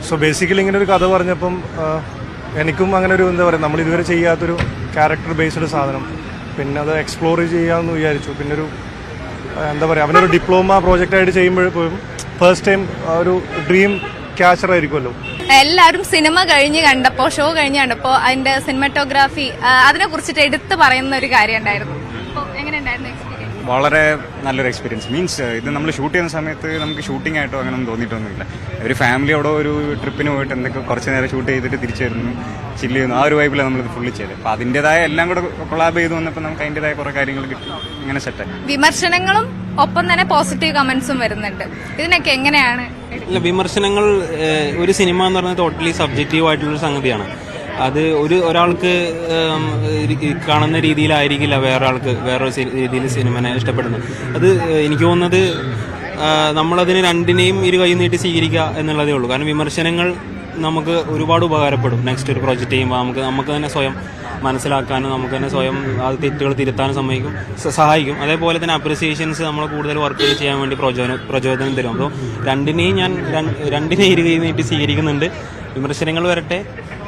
സോ ബേസിക്കലി ഇങ്ങനെ ഒരു കഥ പറഞ്ഞപ്പം എനിക്കും അങ്ങനെ ഒരു എന്താ പറയുക, നമ്മൾ ഇതുവരെ ചെയ്യാത്തൊരു ക്യാരക്ടർ ബേസ്ഡ് സാധനം, പിന്നെ അത് എക്സ്പ്ലോർ ചെയ്യാമെന്ന് വിചാരിച്ചു. പിന്നെ ഒരു എന്താ പറയുക, അവനൊരു ഡിപ്ലോമ പ്രോജക്റ്റായിട്ട് ചെയ്യുമ്പോഴേക്കും ഫസ്റ്റ് ടൈം ഒരു ഡ്രീം ക്യാച്ചർ ആയിരിക്കുമല്ലോ. എല്ലാവരും സിനിമ കഴിഞ്ഞ് കണ്ടപ്പോൾ, ഷോ കഴിഞ്ഞ് കണ്ടപ്പോൾ അതിന്റെ സിനിമാറ്റോഗ്രാഫി അതിനെ കുറിച്ചിട്ട് എടുത്തു പറയുന്ന ഒരു കാര്യം ഉണ്ടായിരുന്നു. അപ്പോൾ എങ്ങനെയുണ്ടായിരുന്നു എക്സ്പീരിയൻസ്? വളരെ നല്ലൊരു എക്സ്പീരിയൻസ്. മീൻസ് ഇത് നമ്മൾ ഷൂട്ട് ചെയ്യുന്ന സമയത്ത് നമുക്ക് ഷൂട്ടിംഗ് ആയിട്ടോ അങ്ങനെയൊന്നും തോന്നിയിട്ടൊന്നുമില്ല. ഒരു ഫാമിലിയോടെ ഒരു ട്രിപ്പിന് പോയിട്ട് എന്തൊക്കെ കുറച്ച് നേരം ഷൂട്ട് ചെയ്തിട്ട് തിരിച്ചു വരുന്നു, ചില്ല് ചെയ്യുന്നു, ആ ഒരു വൈബിലാണ് നമ്മളിത് ഫുള്ളി ചെയ്തത്. അപ്പോൾ അതിൻ്റെതായ എല്ലാം കൂടെ കൊളാബ് ചെയ്ത് വന്നപ്പോൾ നമുക്ക് അതിൻ്റെതായ കുറേ കാര്യങ്ങൾ കിട്ടി, ഇങ്ങനെ സെറ്റായി. വിമർശനങ്ങളും ഒപ്പം തന്നെ പോസിറ്റീവ് കമന്റ്സും വരുന്നുണ്ട്. ഇതിനൊക്കെ എങ്ങനെയാണ്? വിമർശനങ്ങൾ ഒരു സിനിമ എന്ന് പറയുന്നത് ടോട്ടലി സബ്ജക്റ്റീവ് ആയിട്ടുള്ളൊരു സംഗതിയാണ്. അത് ഒരാൾക്ക് കാണുന്ന രീതിയിലായിരിക്കില്ല വേറൊരാൾക്ക് വേറൊരു രീതിയിൽ സിനിമനെ ഇഷ്ടപ്പെടുന്നത്. അത് എനിക്ക് തോന്നുന്നത് നമ്മളതിന് രണ്ടിനെയും ഇരു കൈ നീട്ടി സ്വീകരിക്കുക എന്നുള്ളതേ ഉള്ളൂ. കാരണം വിമർശനങ്ങൾ നമുക്ക് ഒരുപാട് ഉപകാരപ്പെടും. നെക്സ്റ്റ് ഒരു പ്രൊജക്റ്റ് ചെയ്യുമ്പോൾ നമുക്ക് തന്നെ സ്വയം മനസ്സിലാക്കാനും നമുക്ക് തന്നെ സ്വയം അത് തെറ്റുകൾ തിരുത്താനും സഹായിക്കും. അതേപോലെ തന്നെ അപ്രിസിയേഷൻസ് നമ്മൾ കൂടുതൽ വർക്കുകൾ ചെയ്യാൻ വേണ്ടി പ്രചോദനം തരും. അപ്പോൾ രണ്ടിനെ ഇരു കൈ നീട്ടി സ്വീകരിക്കുന്നുണ്ട്. വിമർശനങ്ങൾ വരട്ടെ,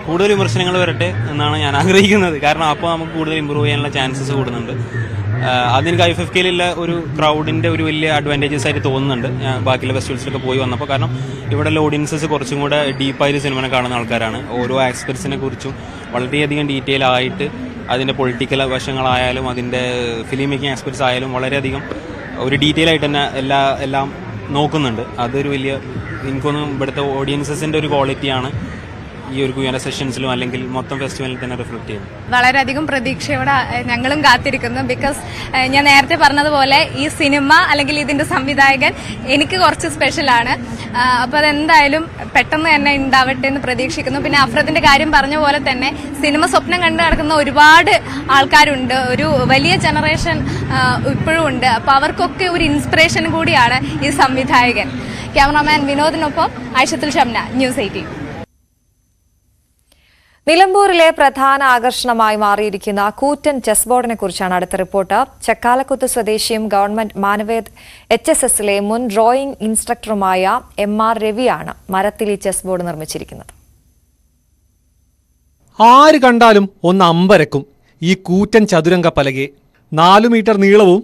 കൂടുതൽ വിമർശനങ്ങൾ വരട്ടെ എന്നാണ് ഞാൻ ആഗ്രഹിക്കുന്നത്. കാരണം അപ്പോൾ നമുക്ക് കൂടുതൽ ഇമ്പ്രൂവ് ചെയ്യാനുള്ള ചാൻസസ് കൂടുന്നുണ്ട്. അതെനിക്ക് IFFKയിലുള്ള ഒരു ക്രൗഡിൻ്റെ ഒരു വലിയ അഡ്വാൻറ്റേജസ് ആയിട്ട് തോന്നുന്നുണ്ട് ഞാൻ ബാക്കിയുള്ള ഫെസ്റ്റിവൽസിലൊക്കെ പോയി വന്നപ്പോൾ. കാരണം ഇവിടെയുള്ള ഓഡിയൻസസ് കുറച്ചും കൂടെ ഡീപ്പായിട്ട് സിനിമനെ കാണുന്ന ആൾക്കാരാണ്. ഓരോ ആസ്പെക്ട്സിനെ കുറിച്ചും വളരെയധികം ഡീറ്റെയിൽ ആയിട്ട് അതിൻ്റെ പൊളിറ്റിക്കൽ വശങ്ങളായാലും അതിൻ്റെ ഫിലിം മേക്കിംഗ് ആസ്പെക്ട്സ് ആയാലും വളരെയധികം ഒരു ഡീറ്റെയിൽ ആയിട്ട് തന്നെ എല്ലാം നോക്കുന്നുണ്ട്. അതൊരു വലിയ എനിക്കൊന്നും ഇവിടുത്തെ ഓഡിയൻസസിൻ്റെ ഒരു ക്വാളിറ്റിയാണ് ഈ ഒരു ക്യൂന സെഷൻസിലും അല്ലെങ്കിൽ മൊത്തം ഫെസ്റ്റിവലിൽ തന്നെ റിഫ്ലക്ട് ചെയ്യുന്നു. വളരെയധികം പ്രതീക്ഷയോടെ ഞങ്ങളും കാത്തിരിക്കുന്നു. ബിക്കോസ് ഞാൻ നേരത്തെ പറഞ്ഞതുപോലെ ഈ സിനിമ അല്ലെങ്കിൽ ഇതിന്റെ സംവിധായകൻ എനിക്ക് കുറച്ച് സ്പെഷ്യലാണ്. അപ്പോൾ അതെന്തായാലും പെട്ടെന്ന് തന്നെ ഉണ്ടാവട്ടെ എന്ന് പ്രതീക്ഷിക്കുന്നു. പിന്നെ അഫ്രദിന്റെ കാര്യം പറഞ്ഞ പോലെ തന്നെ സിനിമ സ്വപ്നം കണ്ടു നടക്കുന്ന ഒരുപാട് ആൾക്കാരുണ്ട്, ഒരു വലിയ ജനറേഷൻ ഇപ്പോഴും ഉണ്ട്. അപ്പോൾ അവർക്കൊക്കെ ഒരു ഇൻസ്പിറേഷൻ കൂടിയാണ് ഈ സംവിധായകൻ. ക്യാമറാമാൻ വിനോദിനൊപ്പം ആയിഷത്തുൽ ഷംന, News 18. നിലമ്പൂരിലെ പ്രധാന ആകർഷണമായി മാറിയിരിക്കുന്ന കൂറ്റൻ ചെസ് ബോർഡിനെ കുറിച്ചാണ് അടുത്ത റിപ്പോർട്ട്. ചക്കാലക്കുത്ത് സ്വദേശിയും ഗവൺമെന്റ് മാനവേദ് HSSലെ മുൻ ഡ്രോയിംഗ് ഇൻസ്ട്രക്ടറുമായ MR രവിയാണ് മരത്തിൽ ഈ ചെസ് ബോർഡ് നിർമ്മിച്ചിരിക്കുന്നത്. ആര് കണ്ടാലും ഒന്ന് അമ്പരക്കും ഈ കൂറ്റൻ ചതുരംഗ പലകയെ. 4 മീറ്റർ നീളവും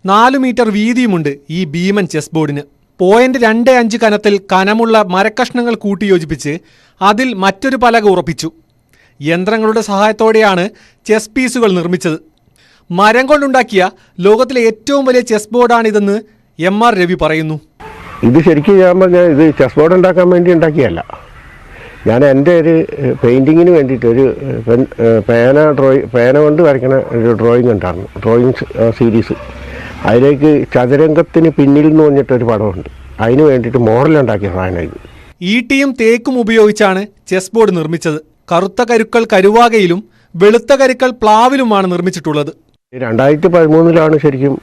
4 മീറ്റർ വീതിയുമുണ്ട് ഈ ഭീമൻ ചെസ് ബോർഡിന്. 0.25 കനത്തിൽ കനമുള്ള മരക്കഷ്ണങ്ങൾ കൂട്ടിയോജിപ്പിച്ച് അതിൽ മറ്റൊരു പലക ഉറപ്പിച്ചു. യന്ത്രങ്ങളുടെ സഹായത്തോടെയാണ് ചെസ് പീസുകൾ നിർമ്മിച്ചത്. മരം കൊണ്ടുണ്ടാക്കിയ ലോകത്തിലെ ഏറ്റവും വലിയ ചെസ് ബോർഡാണിതെന്ന് MR രവി പറയുന്നു. ഇത് ശരിക്കും ഞാൻ പറഞ്ഞാൽ ഇത് ചെസ് ബോർഡ് ഉണ്ടാക്കാൻ വേണ്ടി ഉണ്ടാക്കിയല്ല. ഞാൻ എൻ്റെ ഒരു പെയിൻറ്റിങ്ങിന് വേണ്ടിയിട്ട് ഒരു പേന കൊണ്ട് വരയ്ക്കുന്ന ഒരു ഡ്രോയിങ് ഉണ്ടായിരുന്നു, ഡ്രോയിങ് സീരീസ്. അതിലേക്ക് ചതുരംഗത്തിന് പിന്നിൽ എന്ന് പറഞ്ഞിട്ടൊരു പടമുണ്ട്, അതിന് വേണ്ടിയിട്ട് മോഡലുണ്ടാക്കിയ സാധനം ഇത്. ഈട്ടിയും തേക്കും ഉപയോഗിച്ചാണ് ചെസ് ബോർഡ് നിർമ്മിച്ചത്. കറുത്ത കരുക്കൾ കരുവാകയിലും വെളുത്ത കരുക്കൾ പ്ലാവിലുമാണ് നിർമ്മിച്ചിട്ടുള്ളത്. 2013 ശരിക്കും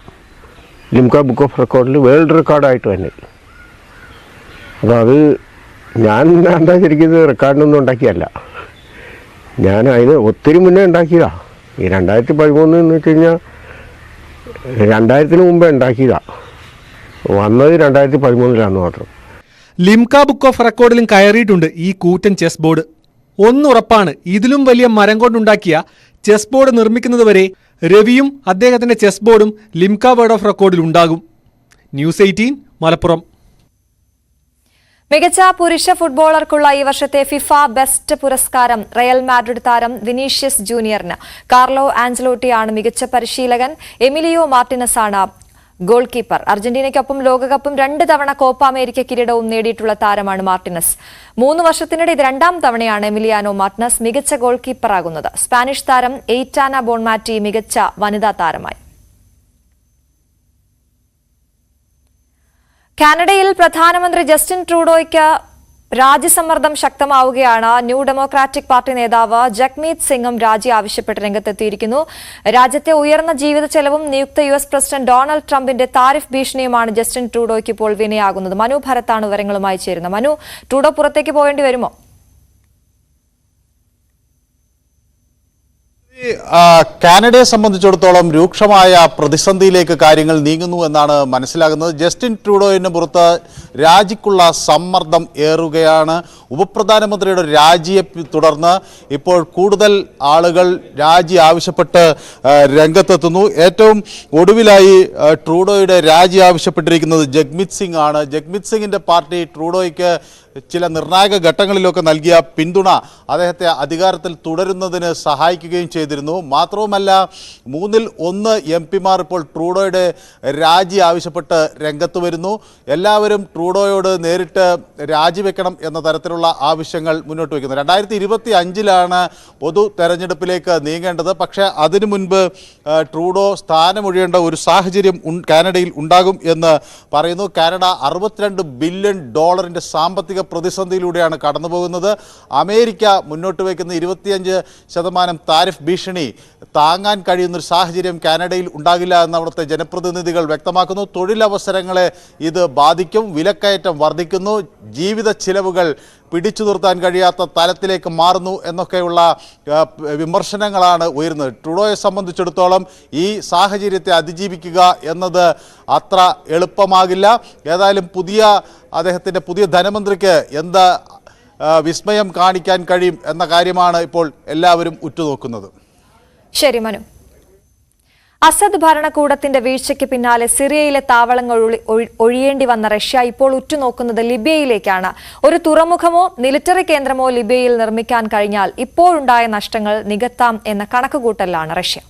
ലിംക ബുക്ക് ഓഫ് റെക്കോർഡിൽ വേൾഡ് റെക്കോർഡായിട്ട് തന്നെ. അപ്പോൾ അത് ഞാൻ എന്താ ശരിക്കും റെക്കോർഡിനൊന്നും ഉണ്ടാക്കിയല്ല, ഞാൻ അതിന് ഒത്തിരി മുന്നേ ഉണ്ടാക്കിയതാ. ഈ 2013 എന്ന് വെച്ച് കഴിഞ്ഞാൽ 2000 മുമ്പേ ഉണ്ടാക്കിയതാ, വന്നത് 2013 മാത്രം. ലിംക ബുക്ക് ഓഫ് റെക്കോർഡിലും കയറിയിട്ടുണ്ട് ഈ കൂറ്റൻ ചെസ് ബോർഡ്. ഒന്നുറപ്പാണ്, ഇതിലും വലിയ മരം കൊണ്ടുണ്ടാക്കിയ ചെസ് ബോർഡ് നിർമ്മിക്കുന്നതുവരെ രവിയും അദ്ദേഹത്തിന്റെ ചെസ് ബോർഡും ലിംക ബോർഡ് ഓഫ് റെക്കോർഡിൽ ഉണ്ടാകും. News 18 മലപ്പുറം. മികച്ച പുരുഷ ഫുട്ബോളർക്കുള്ള ഈ വർഷത്തെ ഫിഫ ബെസ്റ്റ് പുരസ്കാരം റയൽ മാഡ്രിഡ് താരം വിനീഷ്യസ് ജൂനിയറിന്. കാർലോ ആഞ്ചലോട്ടിയാണ് മികച്ച പരിശീലകൻ. എമിലിയോ മാർട്ടിനസാണ് ഗോൾ കീപ്പർ. അർജന്റീനയ്ക്കൊപ്പം ലോകകപ്പും 2 തവണ കോപ്പ അമേരിക്ക കിരീടവും നേടിയിട്ടുള്ള താരമാണ് മാർട്ടിനസ്. 3 വർഷത്തിനിടെ ഇത് 2ാം തവണയാണ് എമിലിയാനോ മാർട്ടിനസ് മികച്ച ഗോൾ കീപ്പറാകുന്നത്. സ്പാനിഷ് താരം എയ്റ്റാന ബോൺമാറ്റി മികച്ച വനിതാ താരമായി. കാനഡയിൽ പ്രധാനമന്ത്രി ജസ്റ്റിൻ ട്രൂഡോയ്ക്ക് രാജ്യസമ്മർദ്ദം ശക്തമാവുകയാണ്. ന്യൂ ഡെമോക്രാറ്റിക് പാർട്ടി നേതാവ് ജഗ്മീത് സിംഗും രാജി ആവശ്യപ്പെട്ട് രംഗത്തെത്തിയിരിക്കുന്നു. രാജ്യത്തെ ഉയർന്ന ജീവിത ചെലവും നിയുക്ത US പ്രസിഡന്റ് ഡൊണാൾഡ് ട്രംപിന്റെ താരിഫ് ഭീഷണിയുമാണ് ജസ്റ്റിൻ ട്രൂഡോയ്ക്ക് ഇപ്പോൾ വിനയാകുന്നത്. മനു ഭരത്താണ് വിവരങ്ങളുമായി ചേരുന്നത്. മനു, ട്രൂഡോ പുറത്തേക്ക് പോകേണ്ടി വരുമോ? കാനഡയെ സംബന്ധിച്ചിടത്തോളം രൂക്ഷമായ പ്രതിസന്ധിയിലേക്ക് കാര്യങ്ങൾ നീങ്ങുന്നു എന്നാണ് മനസ്സിലാകുന്നത്. ജസ്റ്റിൻ ട്രൂഡോയിന് പുറത്ത് രാജിക്കുള്ള സമ്മർദ്ദം ഏറുകയാണ്. ഉപപ്രധാനമന്ത്രിയുടെ രാജിയെ തുടർന്ന് ഇപ്പോൾ കൂടുതൽ ആളുകൾ രാജി ആവശ്യപ്പെട്ട് രംഗത്തെത്തുന്നു. ഏറ്റവും ഒടുവിലായി ട്രൂഡോയുടെ രാജി ആവശ്യപ്പെട്ടിരിക്കുന്നത് ജഗ്മീത് സിംഗ് ആണ്. ജഗ്മീത് സിംഗിന്റെ പാർട്ടി ട്രൂഡോയ്ക്ക് ചില നിർണായക ഘട്ടങ്ങളിലൊക്കെ നൽകിയ പിന്തുണ അദ്ദേഹത്തെ അധികാരത്തിൽ തുടരുന്നതിന് സഹായിക്കുകയും ചെയ്തിരുന്നു. മാത്രവുമല്ല 1/3 MP-മാർ ഇപ്പോൾ ട്രൂഡോയുടെ രാജി ആവശ്യപ്പെട്ട് രംഗത്ത് വരുന്നു. എല്ലാവരും ട്രൂഡോയോട് നേരിട്ട് രാജിവെക്കണം എന്ന തരത്തിലുള്ള ആവശ്യങ്ങൾ മുന്നോട്ട് വയ്ക്കുന്നു. 2025 പൊതു തെരഞ്ഞെടുപ്പിലേക്ക് നീങ്ങേണ്ടത്. പക്ഷേ അതിനു മുൻപ് ട്രൂഡോ സ്ഥാനമൊഴിയേണ്ട ഒരു സാഹചര്യം കാനഡയിൽ ഉണ്ടാകും എന്ന് പറയുന്നു. കാനഡ $62 ബില്യൺ സാമ്പത്തിക പ്രതിസന്ധിയിലൂടെയാണ് കടന്നുപോകുന്നത്. അമേരിക്ക മുന്നോട്ട് വയ്ക്കുന്ന 25% താരിഫ് ഭീഷണി താങ്ങാൻ കഴിയുന്നൊരു സാഹചര്യം കാനഡയിൽ ഉണ്ടാകില്ല എന്ന് അവിടുത്തെ ജനപ്രതിനിധികൾ വ്യക്തമാക്കുന്നു. തൊഴിലവസരങ്ങളെ ഇത് ബാധിക്കും. വിലക്കയറ്റം വർദ്ധിക്കുന്നു. ജീവിത ചിലവുകൾ പിടിച്ചു നിർത്താൻ കഴിയാത്ത തലത്തിലേക്ക് മാറുന്നു എന്നൊക്കെയുള്ള വിമർശനങ്ങളാണ് ഉയരുന്നത്. ട്രൂഡോയെ സംബന്ധിച്ചിടത്തോളം ഈ സാഹചര്യത്തെ അതിജീവിക്കുക എന്നത് അത്ര എളുപ്പമാകില്ല. ഏതായാലും അദ്ദേഹത്തിൻ്റെ പുതിയ ധനമന്ത്രിക്ക് എന്താ വിസ്മയം കാണിക്കാൻ കഴിയും എന്ന കാര്യമാണ് ഇപ്പോൾ എല്ലാവരും ഉറ്റുനോക്കുന്നത്. ശരി മനു. അസദ് ഭരണകൂടത്തിന്റെ വീഴ്ചയ്ക്ക് പിന്നാലെ സിറിയയിലെ താവളങ്ങൾ ഒഴിയേണ്ടി വന്ന റഷ്യ ഇപ്പോൾ ഉറ്റുനോക്കുന്നത് ലിബിയയിലേക്കാണ്. ഒരു തുറമുഖമോ മിലിറ്ററി കേന്ദ്രമോ ലിബിയയിൽ നിർമ്മിക്കാൻ കഴിഞ്ഞാൽ ഇപ്പോഴുണ്ടായ നഷ്ടങ്ങൾ നികത്താം എന്ന കണക്കുകൂട്ടലാണ് റഷ്യ.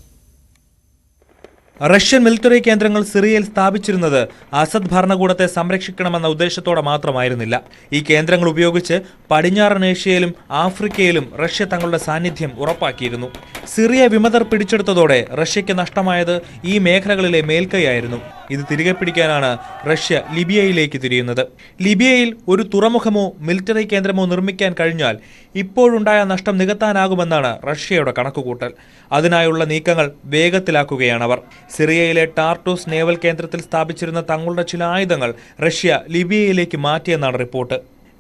റഷ്യൻ മിലിറ്ററി കേന്ദ്രങ്ങൾ സിറിയയിൽ സ്ഥാപിച്ചിരുന്നത് അസദ് ഭരണകൂടത്തെ സംരക്ഷിക്കണമെന്ന ഉദ്ദേശത്തോടെ മാത്രമായിരുന്നില്ല. ഈ കേന്ദ്രങ്ങൾ ഉപയോഗിച്ച് പടിഞ്ഞാറൻ ഏഷ്യയിലും ആഫ്രിക്കയിലും റഷ്യ തങ്ങളുടെ സാന്നിധ്യം ഉറപ്പാക്കിയിരുന്നു. സിറിയ വിമതർ പിടിച്ചെടുത്തതോടെ റഷ്യയ്ക്ക് നഷ്ടമായത് ഈ മേഖലകളിലെ മേൽക്കൈയായിരുന്നു. ഇത് തിരികെ പിടിക്കാനാണ് റഷ്യ ലിബിയയിലേക്ക് തിരിയുന്നത്. ലിബിയയിൽ ഒരു തുറമുഖമോ മിലിറ്ററി കേന്ദ്രമോ നിർമ്മിക്കാൻ കഴിഞ്ഞാൽ ഇപ്പോഴുണ്ടായ നഷ്ടം നികത്താനാകുമെന്നാണ് റഷ്യയുടെ കണക്കുകൂട്ടൽ. അതിനായുള്ള നീക്കങ്ങൾ വേഗത്തിലാക്കുകയാണവർ. സിറിയയിലെ ടാർട്ടൂസ് നേവൽ കേന്ദ്രത്തിൽ സ്ഥാപിച്ചിരുന്ന തങ്ങളുടെ ചില ആയുധങ്ങൾ റഷ്യ ലിബിയയിലേക്ക് മാറ്റിയെന്നാണ് report.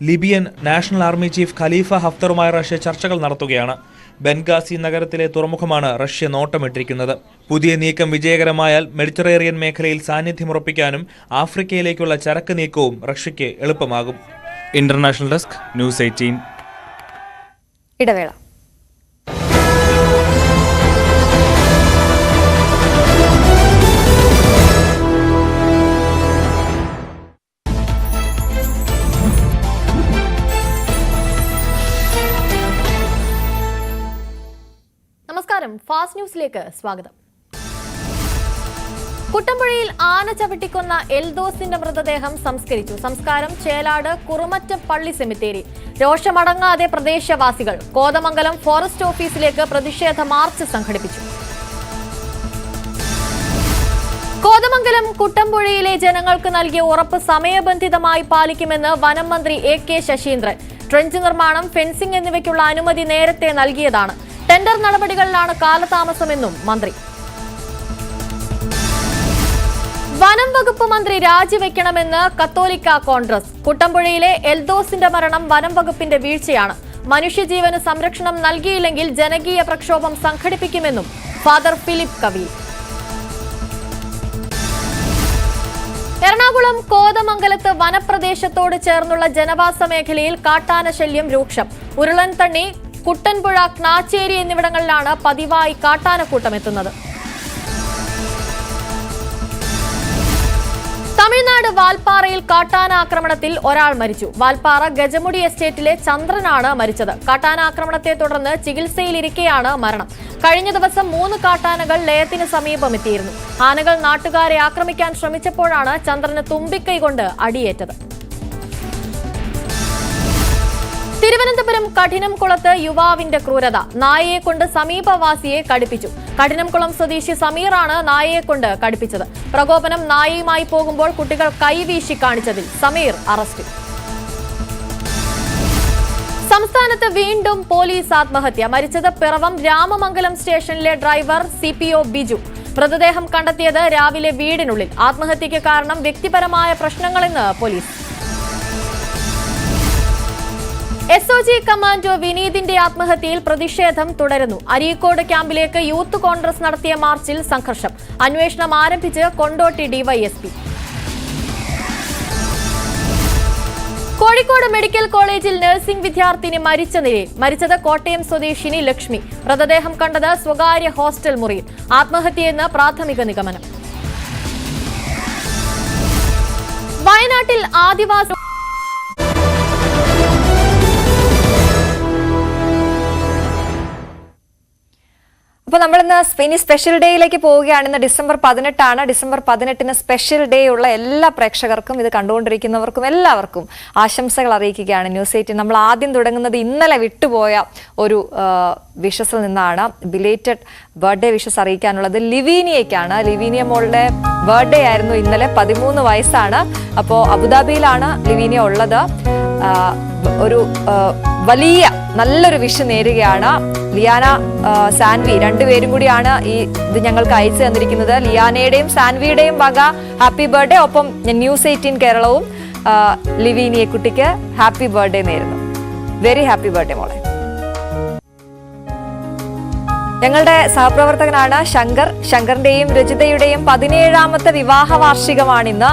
Libyan national army chief Khalifa ഹഫ്തറുമായി റഷ്യ ചർച്ചകൾ നടത്തുകയാണ്. ബെൻഗാസി നഗരത്തിലെ തുറമുഖമാണ് റഷ്യ നോട്ടമിട്ടിരിക്കുന്നത്. പുതിയ നീക്കം വിജയകരമായാൽ മെഡിറ്ററേറിയൻ മേഖലയിൽ സാന്നിധ്യമുറപ്പിക്കാനും ആഫ്രിക്കയിലേക്കുള്ള ചരക്ക് നീക്കവും റഷ്യയ്ക്ക് എളുപ്പമാകും. International desk, news 18. ഇടവേള. നമസ്കാരം, ഫാസ്റ്റ് ന്യൂസിലേക്ക് സ്വാഗതം. കുട്ടമ്പുഴയിൽ ആന ചവിട്ടിക്കൊന്ന എൽദോസിന്റെ മൃതദേഹം സംസ്കരിച്ചു. സംസ്കാരം ചേലാട് കുറുമറ്റ പള്ളി സെമിത്തേരി. രോഷമടങ്ങാതെ പ്രദേശവാസികൾ കോതമംഗലം ഫോറസ്റ്റ് ഓഫീസിലേക്ക് പ്രതിഷേധ മാർച്ച് സംഘടിപ്പിച്ചു. കോതമംഗലം കുട്ടമ്പുഴയിലെ ജനങ്ങൾക്ക് നൽകിയ ഉറപ്പ് സമയബന്ധിതമായി പാലിക്കുമെന്ന് വനം മന്ത്രി AK ശശീന്ദ്രൻ. ട്രെഞ്ച് നിർമ്മാണം, ഫെൻസിംഗ് എന്നിവയ്ക്കുള്ള അനുമതി നേരത്തെ നൽകിയതാണ്. ടെൻഡർ നടപടികളിലാണ് കാലതാമസമെന്നും മന്ത്രി. വനം വകുപ്പ് മന്ത്രി രാജിവെക്കണമെന്ന് കത്തോലിക്ക കോൺഗ്രസ്. കുട്ടമ്പുഴയിലെ എൽദോസിന്റെ മരണം വനം വകുപ്പിന്റെ വീഴ്ചയാണ്. മനുഷ്യജീവന് സംരക്ഷണം നൽകിയില്ലെങ്കിൽ ജനകീയ പ്രക്ഷോഭം സംഘടിപ്പിക്കുമെന്നും ഫാദർ ഫിലിപ്പ് കവി. എറണാകുളം കോതമംഗലത്ത് വനപ്രദേശത്തോട് ചേർന്നുള്ള ജനവാസ മേഖലയിൽ കാട്ടാന ശല്യം രൂക്ഷം. ഉരുളൻതണ്ണി, കുട്ടൻപുഴ, ക്നാച്ചേരി എന്നിവിടങ്ങളിലാണ് പതിവായി കാട്ടാനക്കൂട്ടം എത്തുന്നത്. തമിഴ്നാട് വാൽപ്പാറയിൽ കാട്ടാന ആക്രമണത്തിൽ ഒരാൾ മരിച്ചു. വാൽപ്പാറ ഗജമുടി എസ്റ്റേറ്റിലെ ചന്ദ്രനാണ് മരിച്ചത്. കാട്ടാനാക്രമണത്തെ തുടർന്ന് ചികിത്സയിലിരിക്കെയാണ് മരണം. കഴിഞ്ഞ ദിവസം 3 കാട്ടാനകൾ ലയത്തിന് സമീപമെത്തിയിരുന്നു. ആനകൾ നാട്ടുകാരെ ആക്രമിക്കാൻ ശ്രമിച്ചപ്പോഴാണ് ചന്ദ്രന് തുമ്പിക്കൈ കൊണ്ട് അടിയേറ്റത്. തിരുവനന്തപുരം കഠിനംകുളത്ത് യുവാവിന്റെ ക്രൂരത. നായയെ കൊണ്ട് സമീപവാസിയെ കടിപ്പിച്ചു. കഠിനംകുളം സ്വദേശി സമീറാണ് നായയെ കൊണ്ട് കടിപ്പിച്ചത്. പ്രകോപനം നായയുമായി പോകുമ്പോൾ കുട്ടികൾ കൈവീശി കാണിച്ചതിൽ സമീർ അറസ്റ്റിൽ. സംസ്ഥാനത്ത് വീണ്ടും പോലീസ് ആത്മഹത്യ. മരിച്ചത് പിറവം രാമമംഗലം സ്റ്റേഷനിലെ ഡ്രൈവർ CPO ബിജു. മൃതദേഹം കണ്ടെത്തിയത് രാവിലെ വീടിനുള്ളിൽ. ആത്മഹത്യയ്ക്ക് കാരണം വ്യക്തിപരമായ പ്രശ്നങ്ങളെന്ന് പോലീസ്. SOG കമാൻഡോ വിനീതിന്റെ ആത്മഹത്യയിൽ പ്രതിഷേധം തുടരുന്നു. അരീക്കോട് ക്യാമ്പിലേക്ക് യൂത്ത് കോൺഗ്രസ് നടത്തിയ മാർച്ചിൽ സംഘർഷം. അന്വേഷണം ആരംഭിച്ച് കൊണ്ടോട്ടി DYSP. കോഴിക്കോട് മെഡിക്കൽ കോളേജിൽ നഴ്സിംഗ് വിദ്യാർത്ഥിനി മരിച്ച നിലയിൽ. മരിച്ചത് കോട്ടയം സ്വദേശിനി ലക്ഷ്മി. മൃതദേഹം കണ്ടത് സ്വകാര്യ ഹോസ്റ്റൽ മുറിയിൽ. ആത്മഹത്യയെന്ന് പ്രാഥമിക നിഗമനം. വയനാട്ടിൽ ആദിവാസി അപ്പോൾ നമ്മളിന്ന് ഇനി സ്പെഷ്യൽ ഡേയിലേക്ക് പോവുകയാണ്. ഇന്ന് ഡിസംബർ 18 ഡിസംബർ 18 സ്പെഷ്യൽ ഡേ ഉള്ള എല്ലാ പ്രേക്ഷകർക്കും, ഇത് കണ്ടുകൊണ്ടിരിക്കുന്നവർക്കും എല്ലാവർക്കും ആശംസകൾ അറിയിക്കുകയാണ് ന്യൂസ് 18. നമ്മൾ ആദ്യം തുടങ്ങുന്നത് ഇന്നലെ വിട്ടുപോയ ഒരു വിഷസിൽ നിന്നാണ്. ബിലേറ്റഡ് ബർത്ത്ഡേ വിഷസ് അറിയിക്കാനുള്ളത് ലിവീനിയയ്ക്കാണ്. ലിവീനിയ മോളുടെ ബർത്ത്ഡേ ആയിരുന്നു ഇന്നലെ. 13 വയസ്സാണ്. അപ്പോൾ അബുദാബിയിലാണ് ലിവീനിയ ഉള്ളത്. ഒരു വലിയ നല്ലൊരു വിഷ് നേരുകയാണ്. ലിയാന സാൻവി രണ്ടുപേരും കൂടിയാണ് ഇത് ഞങ്ങൾക്ക് അയച്ചു തന്നിരിക്കുന്നത്. ലിയാനയുടെയും സാൻവിയുടെയും വക ഹാപ്പി ബർത്ത്ഡേ. ഒപ്പം ന്യൂസ് 18 കേരളവും ലിവീനിയെ കുട്ടിക്ക് ഹാപ്പി ബർത്ത്ഡേ നേരുന്നു. വെരി ഹാപ്പി ബർത്ത്ഡേ മോളെ. ഞങ്ങളുടെ സഹപ്രവർത്തകനാണ് ശങ്കറിന്റെയും രജിതയുടെയും 17ാമത്തെ വിവാഹ വാർഷികമാണിന്ന്.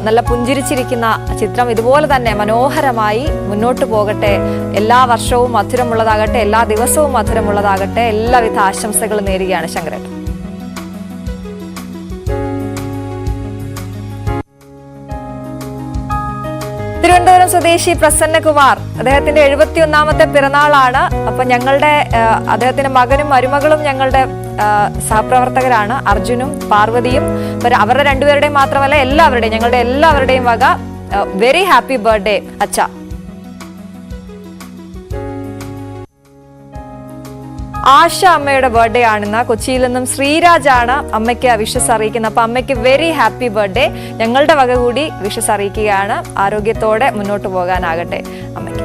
നല്ല പുഞ്ചിരിച്ചിരിക്കുന്ന ചിത്രം ഇതുപോലെ തന്നെ മനോഹരമായി മുന്നോട്ട് പോകട്ടെ. എല്ലാ വർഷവും മധുരമുള്ളതാകട്ടെ, എല്ലാ ദിവസവും മധുരമുള്ളതാകട്ടെ. എല്ലാവിധ ആശംസകളും നേരുകയാണ് ശങ്കരേട്ടൻ. തിരുവനന്തപുരം സ്വദേശി പ്രസന്നകുമാർ, അദ്ദേഹത്തിന്റെ 71ാമത്തെ പിറന്നാളാണ്. അപ്പൊ ഞങ്ങളുടെ അദ്ദേഹത്തിന്റെ മകനും മരുമകളും ഞങ്ങളുടെ സഹപ്രവർത്തകരാണ്. അർജുനും പാർവതിയും. അവരുടെ രണ്ടുപേരുടെയും മാത്രമല്ല എല്ലാവരുടെയും, ഞങ്ങളുടെ എല്ലാവരുടെയും വക വെരി ഹാപ്പി ബർത്ത്ഡേ അച്ഛ. ആശ അമ്മയുടെ ബർത്ത്ഡേ ആണെന്ന്. കൊച്ചിയിൽ നിന്നും ശ്രീരാജാണ് അമ്മയ്ക്ക് വിഷസ് അറിയിക്കുന്നത്. അപ്പൊ അമ്മയ്ക്ക് വെരി ഹാപ്പി ബർത്ത്ഡേ. ഞങ്ങളുടെ വക കൂടി വിഷസ് അറിയിക്കുകയാണ്. ആരോഗ്യത്തോടെ മുന്നോട്ട് പോകാനാകട്ടെ അമ്മയ്ക്ക്.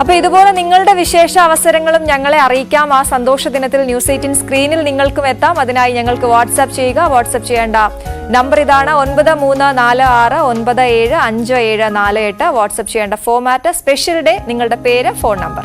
അപ്പൊ ഇതുപോലെ നിങ്ങളുടെ വിശേഷ അവസരങ്ങളും ഞങ്ങളെ അറിയിക്കാം. ആ സന്തോഷ ദിനത്തിൽ ന്യൂസ് 18 സ്ക്രീനിൽ നിങ്ങൾക്കും എത്താം. അതിനായി ഞങ്ങൾക്ക് വാട്സാപ്പ് ചെയ്യുക. വാട്സാപ്പ് ചെയ്യേണ്ട നമ്പർ ഇതാണ് 9346975748. വാട്സാപ്പ് ചെയ്യേണ്ട ഫോർമാറ്റ് സ്പെഷ്യൽ ഡേ, നിങ്ങളുടെ പേര്, ഫോൺ നമ്പർ.